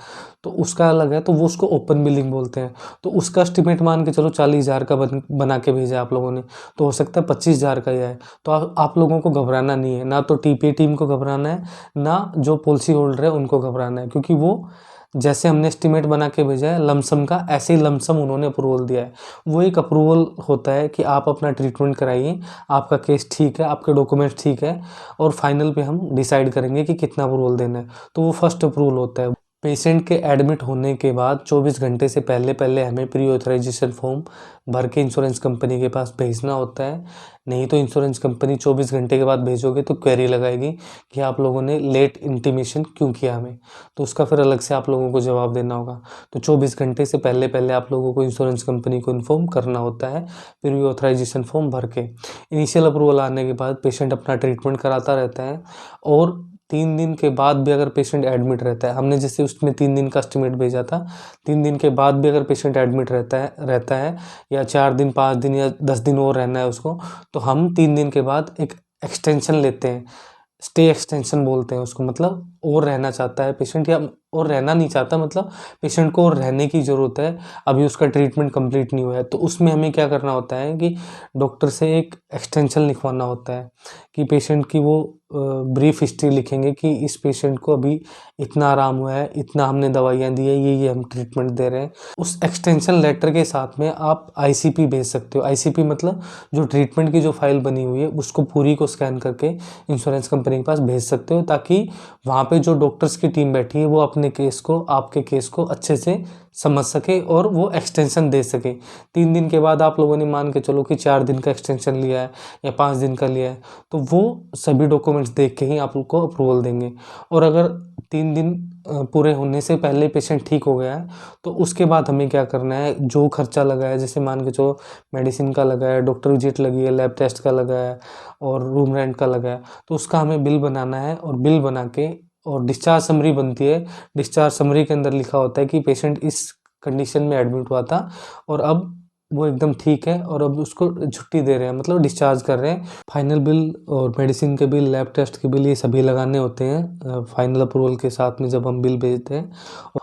तो उसका अलग है, तो वो उसको ओपन बिलिंग बोलते हैं। तो उसका एस्टिमेट मान के चलो 40,000 का बना के भेजा आप लोगों ने, तो हो सकता है 25,000 का ही है। तो आप लोगों को घबराना नहीं है, ना तो टीपीए टीम को घबराना है, ना जो पॉलिसी होल्डर है उनको घबराना है, क्योंकि वो जैसे हमने एस्टिमेट बना के भेजा है लमसम का, ऐसे ही लमसम उन्होंने अप्रूवल दिया है। वो एक अप्रूवल होता है कि आप अपना ट्रीटमेंट कराइए, आपका केस ठीक है, आपके डॉक्यूमेंट्स ठीक है, और फाइनल पे हम डिसाइड करेंगे कि कितना अप्रूवल देना है। तो वो फर्स्ट अप्रूवल होता है। पेशेंट के एडमिट होने के बाद 24 घंटे से पहले पहले हमें प्री ऑथराइजेशन फॉर्म भर के इंश्योरेंस कंपनी के पास भेजना होता है। नहीं तो इंश्योरेंस कंपनी 24 घंटे के बाद भेजोगे तो क्वेरी लगाएगी कि आप लोगों ने लेट इंटीमेशन क्यों किया हमें, तो उसका फिर अलग से आप लोगों को जवाब देना होगा। तो 24 घंटे से पहले पहले आप लोगों को इंश्योरेंस कंपनी को इन्फॉर्म करना होता है प्री ऑथराइजेशन फॉर्म भर के। इनिशियल अप्रूवल आने के बाद पेशेंट अपना ट्रीटमेंट कराता रहता है, और 3 दिन के बाद भी अगर पेशेंट एडमिट रहता है, हमने जैसे उसमें 3 दिन का एस्टिमेट भेजा था, 3 दिन के बाद भी अगर पेशेंट एडमिट रहता है या 4 दिन 5 दिन या 10 दिन और रहना है उसको, तो हम 3 दिन के बाद एक एक्सटेंशन लेते हैं, स्टे एक्सटेंशन बोलते हैं उसको। मतलब और रहना चाहता है पेशेंट, या और रहना नहीं चाहता, मतलब पेशेंट को और रहने की ज़रूरत है, अभी उसका ट्रीटमेंट कंप्लीट नहीं हुआ है, तो उसमें हमें क्या करना होता है कि डॉक्टर से एक एक्सटेंशन लिखवाना होता है कि पेशेंट की वो ब्रीफ हिस्ट्री लिखेंगे कि इस पेशेंट को अभी इतना आराम हुआ है, इतना हमने दवाइयाँ दी है, ये हम ट्रीटमेंट दे रहे हैं। उस एक्सटेंशन लेटर के साथ में आप आईसीपी भेज सकते हो। आईसीपी मतलब जो ट्रीटमेंट की जो फाइल बनी हुई है उसको पूरी को स्कैन करके इंश्योरेंस कंपनी के पास भेज सकते हो, ताकि वहाँ पे जो डॉक्टर्स की टीम बैठी है वो अपने केस को, आपके केस को अच्छे से समझ सके और वो एक्सटेंशन दे सके। 3 दिन के बाद आप लोगों ने मान के चलो कि 4 दिन का एक्सटेंशन लिया है या 5 दिन का लिया है, तो वो सभी डॉक्यूमेंट्स देख के ही आप लोग को अप्रूवल देंगे। और अगर 3 दिन पूरे होने से पहले पेशेंट ठीक हो गया है, तो उसके बाद हमें क्या करना है, जो खर्चा लगा है, जैसे मान के चलो मेडिसिन का लगा है, डॉक्टर विजिट लगी है, लैब टेस्ट का लगा है और रूम रेंट का लगा है, तो उसका हमें बिल बनाना है। और बिल बना के और डिस्चार्ज समरी बनती है। डिस्चार्ज समरी के अंदर लिखा होता है कि पेशेंट इस कंडीशन में एडमिट हुआ था और अब वो एकदम ठीक है और अब उसको छुट्टी दे रहे हैं, मतलब डिस्चार्ज कर रहे हैं। फाइनल बिल और मेडिसिन के बिल, लैब टेस्ट के बिल, ये सभी लगाने होते हैं फाइनल अप्रूवल के साथ में जब हम बिल भेजते हैं।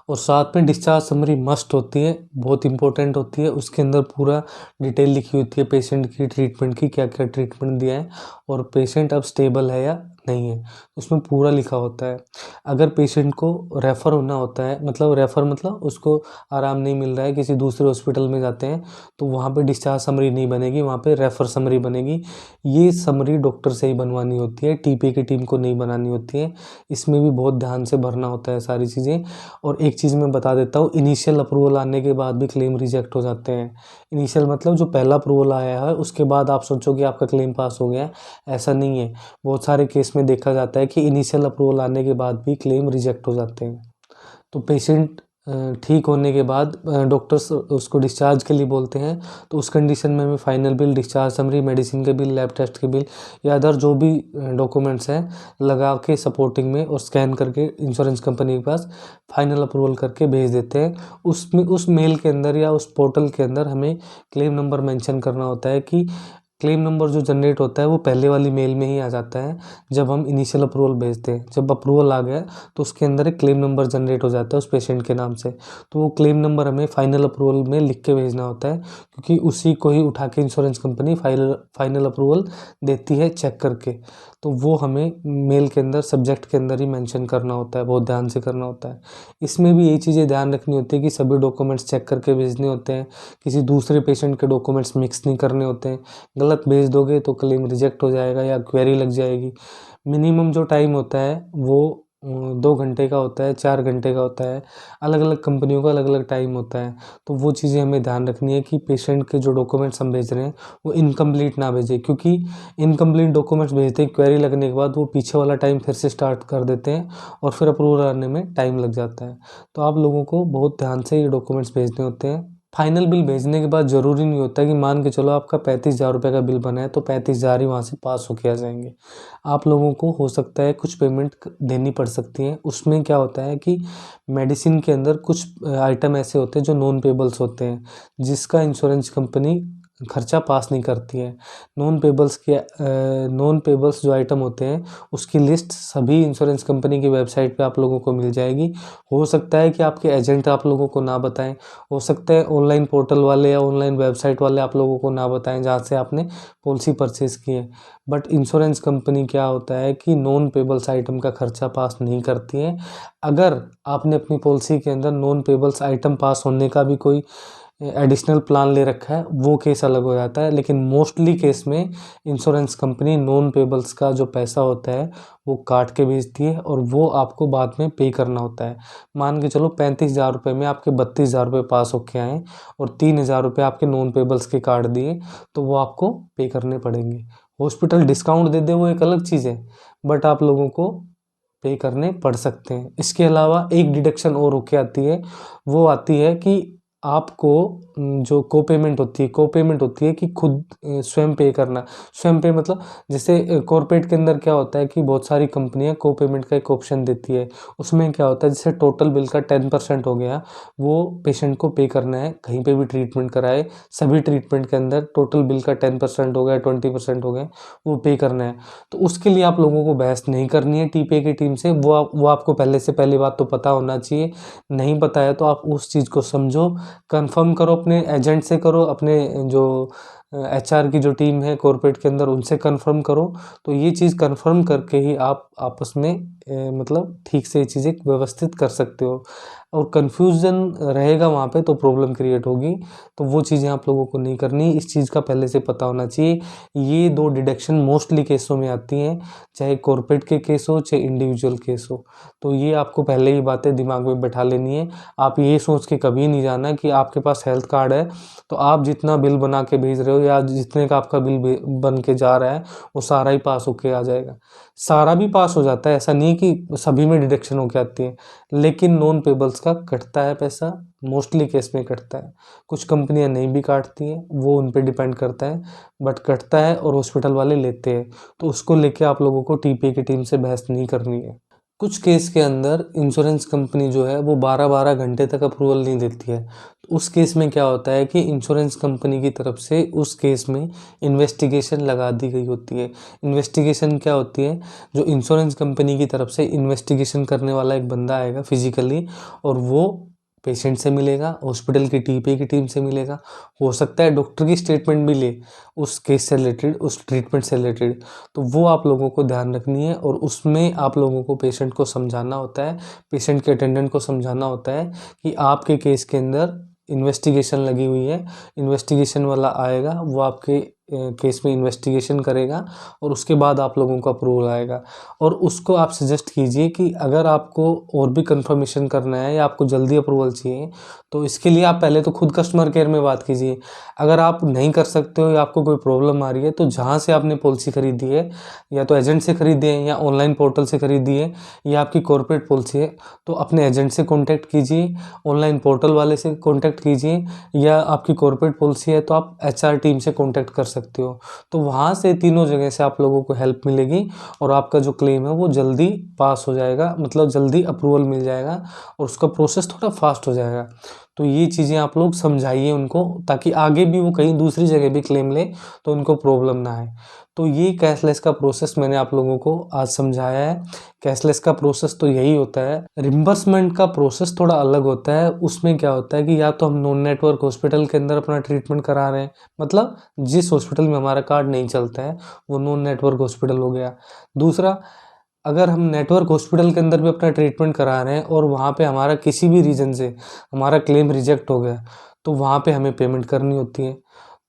और साथ में डिस्चार्ज समरी मस्ट होती है, बहुत इंपॉर्टेंट होती है। उसके अंदर पूरा डिटेल लिखी होती है पेशेंट की ट्रीटमेंट की, क्या क्या ट्रीटमेंट दिया है और पेशेंट अब स्टेबल है या नहीं है, उसमें पूरा लिखा होता है। अगर पेशेंट को रेफ़र होना होता है, मतलब रेफ़र मतलब उसको आराम नहीं मिल रहा है, किसी दूसरे हॉस्पिटल में जाते हैं, तो वहाँ पे डिस्चार्ज समरी नहीं बनेगी, वहाँ पे रेफ़र समरी बनेगी। ये समरी डॉक्टर से ही बनवानी होती है, टीपी की टीम को नहीं बनानी होती है। इसमें भी बहुत ध्यान से भरना होता है सारी चीज़ें। और एक चीज़ मैं बता देता हूँ, इनिशियल अप्रूवल आने के बाद भी क्लेम रिजेक्ट हो जाते हैं। इनिशियल मतलब जो पहला अप्रूवल आया है उसके बाद आप सोचो कि आपका क्लेम पास हो गया है, ऐसा नहीं है। बहुत सारे केस में देखा जाता है कि इनिशियल अप्रूवल आने के बाद भी क्लेम रिजेक्ट हो जाते हैं। तो पेशेंट ठीक होने के बाद डॉक्टर्स उसको डिस्चार्ज के लिए बोलते हैं, तो उस कंडीशन में हमें final bill, discharge summary, medicine के बिल, लैब टेस्ट के बिल या अदर जो भी डॉक्यूमेंट्स हैं लगा के सपोर्टिंग में और स्कैन करके इंश्योरेंस कंपनी के पास फाइनल अप्रूवल करके भेज देते हैं। उसमें उस मेल के अंदर या उस पोर्टल के अंदर हमें क्लेम नंबर मेंशन करना होता है कि क्लेम नंबर जो जनरेट होता है वो पहले वाली मेल में ही आ जाता है जब हम इनिशियल अप्रूवल भेजते हैं। जब अप्रूवल आ गया तो उसके अंदर एक क्लेम नंबर जनरेट हो जाता है उस पेशेंट के नाम से। तो वो क्लेम नंबर हमें फाइनल अप्रूवल में लिख के भेजना होता है, क्योंकि उसी को ही उठा के इंश्योरेंस कंपनी फाइनल अप्रूवल देती है चेक करके। तो वो हमें मेल के अंदर सब्जेक्ट के अंदर ही मेंशन करना होता है, बहुत ध्यान से करना होता है। इसमें भी यही चीज़ें ध्यान रखनी होती है कि सभी डॉक्यूमेंट्स चेक करके भेजने होते हैं, किसी दूसरे पेशेंट के डॉक्यूमेंट्स मिक्स नहीं करने होते हैं। गलत भेज दोगे तो क्लेम रिजेक्ट हो जाएगा या क्वेरी लग जाएगी। मिनिमम जो टाइम होता है वो 2 घंटे का होता है, 4 घंटे का होता है। अलग अलग कंपनियों का अलग अलग टाइम होता है। तो वो चीज़ें हमें ध्यान रखनी है कि पेशेंट के जो डॉक्यूमेंट्स हम भेज रहे हैं वो इनकम्प्लीट ना भेजें, क्योंकि इनकम्प्लीट डॉक्यूमेंट्स भेजते ही क्वेरी लगने के बाद वो पीछे वाला टाइम फिर से स्टार्ट कर देते हैं और फिर अप्रूवल आने में टाइम लग जाता है। तो आप लोगों को बहुत ध्यान से ये डॉक्यूमेंट्स भेजने होते हैं। फाइनल बिल भेजने के बाद ज़रूरी नहीं होता कि मान के चलो आपका 35,000 रुपये का बिल बना है तो 35,000 ही वहाँ से पास होके आ जाएंगे। आप लोगों को हो सकता है कुछ पेमेंट देनी पड़ सकती है। उसमें क्या होता है कि मेडिसिन के अंदर कुछ आइटम ऐसे होते हैं जो नॉन पेबल्स होते हैं, जिसका इंश्योरेंस कंपनी खर्चा पास नहीं करती है। नॉन पेबल्स जो आइटम होते हैं उसकी लिस्ट सभी इंश्योरेंस कंपनी की वेबसाइट पे आप लोगों को मिल जाएगी। हो सकता है कि आपके एजेंट आप लोगों को ना बताएं, हो सकता है ऑनलाइन पोर्टल वाले या ऑनलाइन वेबसाइट वाले आप लोगों को ना बताएं जहाँ से आपने पॉलिसी परचेज़ की है। बट इंश्योरेंस कंपनी क्या होता है कि नॉन पेबल्स आइटम का खर्चा पास नहीं करती है। अगर आपने अपनी पॉलिसी के अंदर नॉन पेबल्स आइटम पास होने का भी कोई एडिशनल प्लान ले रखा है वो केस अलग हो जाता है, लेकिन मोस्टली केस में इंश्योरेंस कंपनी नॉन पेबल्स का जो पैसा होता है वो काट के भेजती है और वो आपको बाद में पे करना होता है। मान के चलो 35,000 रुपये में आपके 32,000 रुपये पास होके आए और 3,000 रुपये आपके नॉन पेबल्स के काट दिए, तो वो आपको पे करने पड़ेंगे। हॉस्पिटल डिस्काउंट दे दे वो एक अलग चीज़ है, बट आप लोगों को पे करने पड़ सकते हैं। इसके अलावा एक डिडक्शन और होके आती है, वो आती है कि आपको जो को पेमेंट होती है कि खुद स्वयं पे करना। स्वयं पे मतलब जैसे कॉर्पोरेट के अंदर क्या होता है कि बहुत सारी कंपनियां को पेमेंट का एक ऑप्शन देती है। उसमें क्या होता है, जैसे टोटल बिल का 10% हो गया, वो पेशेंट को पे करना है। कहीं पे भी ट्रीटमेंट कराए, सभी ट्रीटमेंट के अंदर टोटल बिल का 10% हो गया, 20% हो गया, वो पे करना है। तो उसके लिए आप लोगों को बहस नहीं करनी है टीपे की टीम से। वो आपको पहली बात तो पता होना चाहिए। नहीं पता है तो आप उस चीज़ को समझो, कंफर्म करो, अपने एजेंट से करो, अपने जो एचआर की जो टीम है कॉर्पोरेट के अंदर उनसे कंफर्म करो। तो ये चीज़ कंफर्म करके ही आप आपस में मतलब ठीक से ये चीज़ें व्यवस्थित कर सकते हो। और कन्फ्यूज़न रहेगा वहाँ पे तो प्रॉब्लम क्रिएट होगी। तो वो चीज़ें आप लोगों को नहीं करनी, इस चीज़ का पहले से पता होना चाहिए। ये 2 डिडक्शन मोस्टली केसों में आती हैं, चाहे कॉर्पोरेट के केस हो चाहे इंडिविजुअल केस हो। तो ये आपको पहले ही बातें दिमाग में बैठा लेनी है। आप ये सोच के कभी नहीं जाना कि आपके पास हेल्थ कार्ड है तो आप जितना बिल बना के भेज रहे हो या जितने का आपका बिल बन के जा रहा है वो सारा ही पास होके आ जाएगा। सारा भी पास हो जाता है, ऐसा नहीं कि सभी में डिडक्शन होके आती है, लेकिन नॉन पेबल्स का कटता है पैसा, मोस्टली केस में कटता है। कुछ कंपनियां नहीं भी काटती हैं, वो उन पे डिपेंड करता है, बट कटता है और हॉस्पिटल वाले लेते हैं। तो उसको लेके आप लोगों को टीपीए की टीम से बहस नहीं करनी है। कुछ केस के अंदर इंश्योरेंस कंपनी जो है वो 12-12 घंटे तक अप्रूवल नहीं देती है। तो उस केस में क्या होता है कि इंश्योरेंस कंपनी की तरफ से उस केस में इन्वेस्टिगेशन लगा दी गई होती है। इन्वेस्टिगेशन क्या होती है, जो इंश्योरेंस कंपनी की तरफ से इन्वेस्टिगेशन करने वाला एक बंदा आएगा फिजिकली, और वो पेशेंट से मिलेगा, हॉस्पिटल की टीपीए की टीम से मिलेगा। हो सकता है डॉक्टर की स्टेटमेंट भी ले उस केस से रिलेटेड, उस ट्रीटमेंट से रिलेटेड। तो वो आप लोगों को ध्यान रखनी है और उसमें आप लोगों को पेशेंट को समझाना होता है, पेशेंट के अटेंडेंट को समझाना होता है कि आपके केस के अंदर इन्वेस्टिगेशन लगी हुई है। इन्वेस्टिगेशन वाला आएगा, वो आपके केस में इन्वेस्टिगेशन करेगा और उसके बाद आप लोगों को अप्रूवल आएगा। और उसको आप सजेस्ट कीजिए कि अगर आपको और भी कंफर्मेशन करना है या आपको जल्दी अप्रूवल चाहिए तो इसके लिए आप पहले तो खुद कस्टमर केयर में बात कीजिए। अगर आप नहीं कर सकते हो या आपको कोई प्रॉब्लम आ रही है तो जहाँ से आपने पॉलिसी खरीदी है, या तो एजेंट से खरीदी है या ऑनलाइन पोर्टल से खरीदी है या आपकी कॉर्पोरेट पॉलिसी है, तो अपने एजेंट से कॉन्टैक्ट कीजिए, ऑनलाइन पोर्टल वाले से कॉन्टैक्ट कीजिए, या आपकी कॉर्पोरेट पॉलिसी है तो आप एचआर टीम से कॉन्टैक्ट कर सकते हो। तो वहाँ से तीनों जगह से आप लोगों को हेल्प मिलेगी और आपका जो क्लेम है वो जल्दी पास हो जाएगा, मतलब जल्दी अप्रूवल मिल जाएगा और उसका प्रोसेस थोड़ा फास्ट हो जाएगा। तो ये चीज़ें आप लोग समझाइए उनको, ताकि आगे भी वो कहीं दूसरी जगह भी क्लेम ले तो उनको प्रॉब्लम ना आए। तो ये कैशलेस का प्रोसेस मैंने आप लोगों को आज समझाया है। कैशलेस का प्रोसेस तो यही होता है। रिम्बर्समेंट का प्रोसेस थोड़ा अलग होता है। उसमें क्या होता है कि या तो हम नॉन नेटवर्क हॉस्पिटल के अंदर अपना ट्रीटमेंट करा रहे हैं, मतलब जिस हॉस्पिटल में हमारा कार्ड नहीं चलता है वो नॉन नेटवर्क हॉस्पिटल हो गया। दूसरा, अगर हम नेटवर्क हॉस्पिटल के अंदर भी अपना ट्रीटमेंट करा रहे हैं और वहाँ पे हमारा किसी भी रीज़न से हमारा क्लेम रिजेक्ट हो गया, तो वहाँ पे हमें पेमेंट करनी होती है।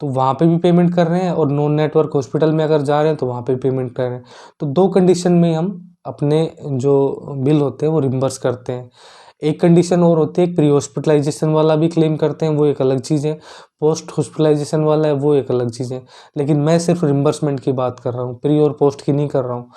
तो वहाँ पे भी पेमेंट कर रहे हैं और नॉन नेटवर्क हॉस्पिटल में अगर जा रहे हैं तो वहाँ पे पेमेंट कर रहे हैं। तो 2 कंडीशन में हम अपने जो बिल होते हैं वो रिम्बर्स करते हैं। एक कंडीशन और होती है, प्री हॉस्पिटलाइजेशन वाला भी क्लेम करते हैं, वो एक अलग चीज़ है। पोस्ट हॉस्पिटलाइजेशन वाला है, वो एक अलग चीज़ है। लेकिन मैं सिर्फ रिम्बर्समेंट की बात कर रहा हूँ, प्री और पोस्ट की नहीं कर रहा हूँ।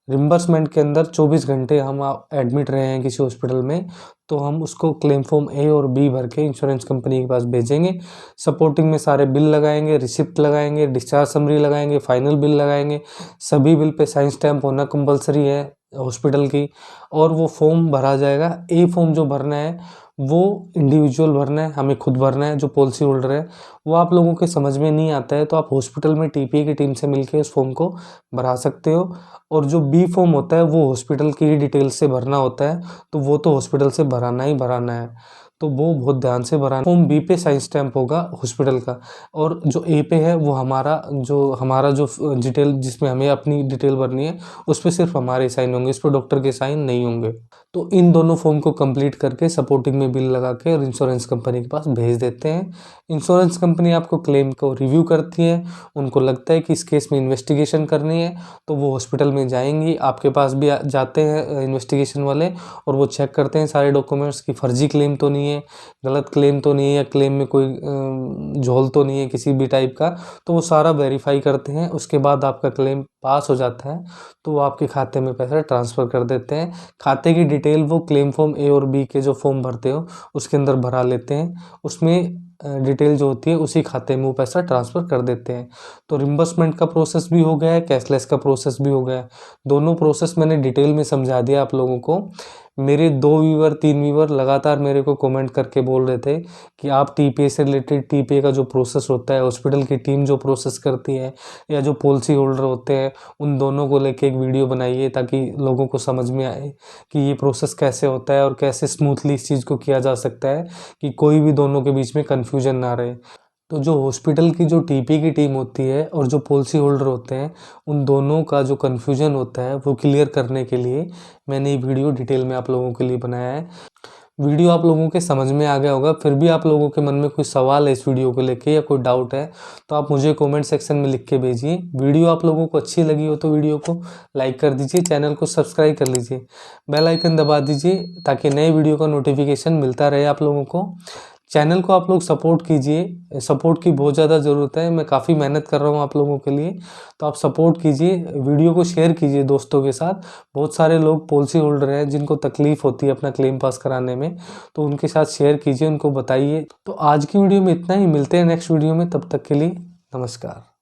रिम्बर्समेंट के अंदर 24 घंटे हम एडमिट रहे हैं किसी हॉस्पिटल में, तो हम उसको क्लेम फॉर्म ए और बी भर के इंश्योरेंस कंपनी के पास भेजेंगे। सपोर्टिंग में सारे बिल लगाएंगे, रिसिप्ट लगाएंगे, डिस्चार्ज समरी लगाएंगे, फाइनल बिल लगाएंगे। सभी बिल पे साइन स्टैम्प होना कंपलसरी है हॉस्पिटल की, और वो फॉर्म भरा जाएगा। ए फॉर्म जो भरना है वो इंडिविजुअल भरना है, हमें खुद भरना है जो पॉलिसी होल्डर है। वो आप लोगों के समझ में नहीं आता है तो आप हॉस्पिटल में टीपीए की टीम से मिलके उस फॉर्म को भरा सकते हो। और जो बी फॉर्म होता है वो हॉस्पिटल की ही डिटेल से भरना होता है, तो वो तो हॉस्पिटल से भराना ही भराना है, तो वो बहुत ध्यान से भराना। फॉर्म बी पे साइन स्टैम्प होगा हॉस्पिटल का, और जो ए पे है वो हमारा जो डिटेल जिसमें हमें अपनी डिटेल भरनी है उस पर सिर्फ हमारे साइन होंगे, इस पर डॉक्टर के साइन नहीं होंगे। तो इन दोनों फॉर्म को कंप्लीट करके सपोर्टिंग में बिल लगा के और इंश्योरेंस कंपनी के पास भेज देते हैं। इंश्योरेंस कंपनी आपको क्लेम को रिव्यू करती है, उनको लगता है कि इस केस में इन्वेस्टिगेशन करनी है तो वो हॉस्पिटल में जाएंगी, आपके पास भी जाते हैं इन्वेस्टिगेशन वाले, और वो चेक करते हैं सारे डॉक्यूमेंट्स की फर्जी क्लेम तो नहीं है, गलत क्लेम तो नहीं है, या क्लेम में कोई झोल तो नहीं है किसी भी टाइप का। तो वो सारा वेरीफाई करते हैं। उसके बाद आपका क्लेम पास हो जाता है तो वो आपके खाते में पैसा ट्रांसफ़र कर देते हैं। खाते की डिटेल वो क्लेम फॉर्म ए और बी के जो फॉर्म भरते हो उसके अंदर भरा लेते हैं, उसमें डिटेल जो होती है उसी खाते में वो पैसा ट्रांसफ़र कर देते हैं। तो रिम्बर्समेंट का प्रोसेस भी हो गया है, कैशलेस का प्रोसेस भी हो गया है। दोनों प्रोसेस मैंने डिटेल में समझा दिया आप लोगों को। मेरे 2 व्यूअर 3 व्यूअर लगातार मेरे को कमेंट करके बोल रहे थे कि आप टीपीए से रिलेटेड, टीपीए का जो प्रोसेस होता है, हॉस्पिटल की टीम जो प्रोसेस करती है, या जो पॉलिसी होल्डर होते हैं, उन दोनों को लेके एक वीडियो बनाइए ताकि लोगों को समझ में आए कि ये प्रोसेस कैसे होता है और कैसे स्मूथली इस चीज़ को किया जा सकता है कि कोई भी दोनों के बीच में कन्फ्यूजन ना रहे। तो जो हॉस्पिटल की जो टीपी की टीम होती है और जो पॉलिसी होल्डर होते हैं, उन दोनों का जो कन्फ्यूजन होता है वो क्लियर करने के लिए मैंने ये वीडियो डिटेल में आप लोगों के लिए बनाया है। वीडियो आप लोगों के समझ में आ गया होगा। फिर भी आप लोगों के मन में कोई सवाल है इस वीडियो को लेके या कोई डाउट है तो आप मुझे कमेंट सेक्शन में लिख के भेजिए। वीडियो आप लोगों को अच्छी लगी हो तो वीडियो को लाइक कर दीजिए, चैनल को सब्सक्राइब कर लीजिए, बेल आइकन दबा दीजिए ताकि नए वीडियो का नोटिफिकेशन मिलता रहे आप लोगों को। चैनल को आप लोग सपोर्ट कीजिए, सपोर्ट की बहुत ज़्यादा ज़रूरत है, मैं काफ़ी मेहनत कर रहा हूँ आप लोगों के लिए, तो आप सपोर्ट कीजिए, वीडियो को शेयर कीजिए दोस्तों के साथ। बहुत सारे लोग पॉलिसी होल्डर हैं जिनको तकलीफ़ होती है अपना क्लेम पास कराने में, तो उनके साथ शेयर कीजिए, उनको बताइए। तो आज की वीडियो में इतना ही, मिलते हैं नेक्स्ट वीडियो में, तब तक के लिए नमस्कार।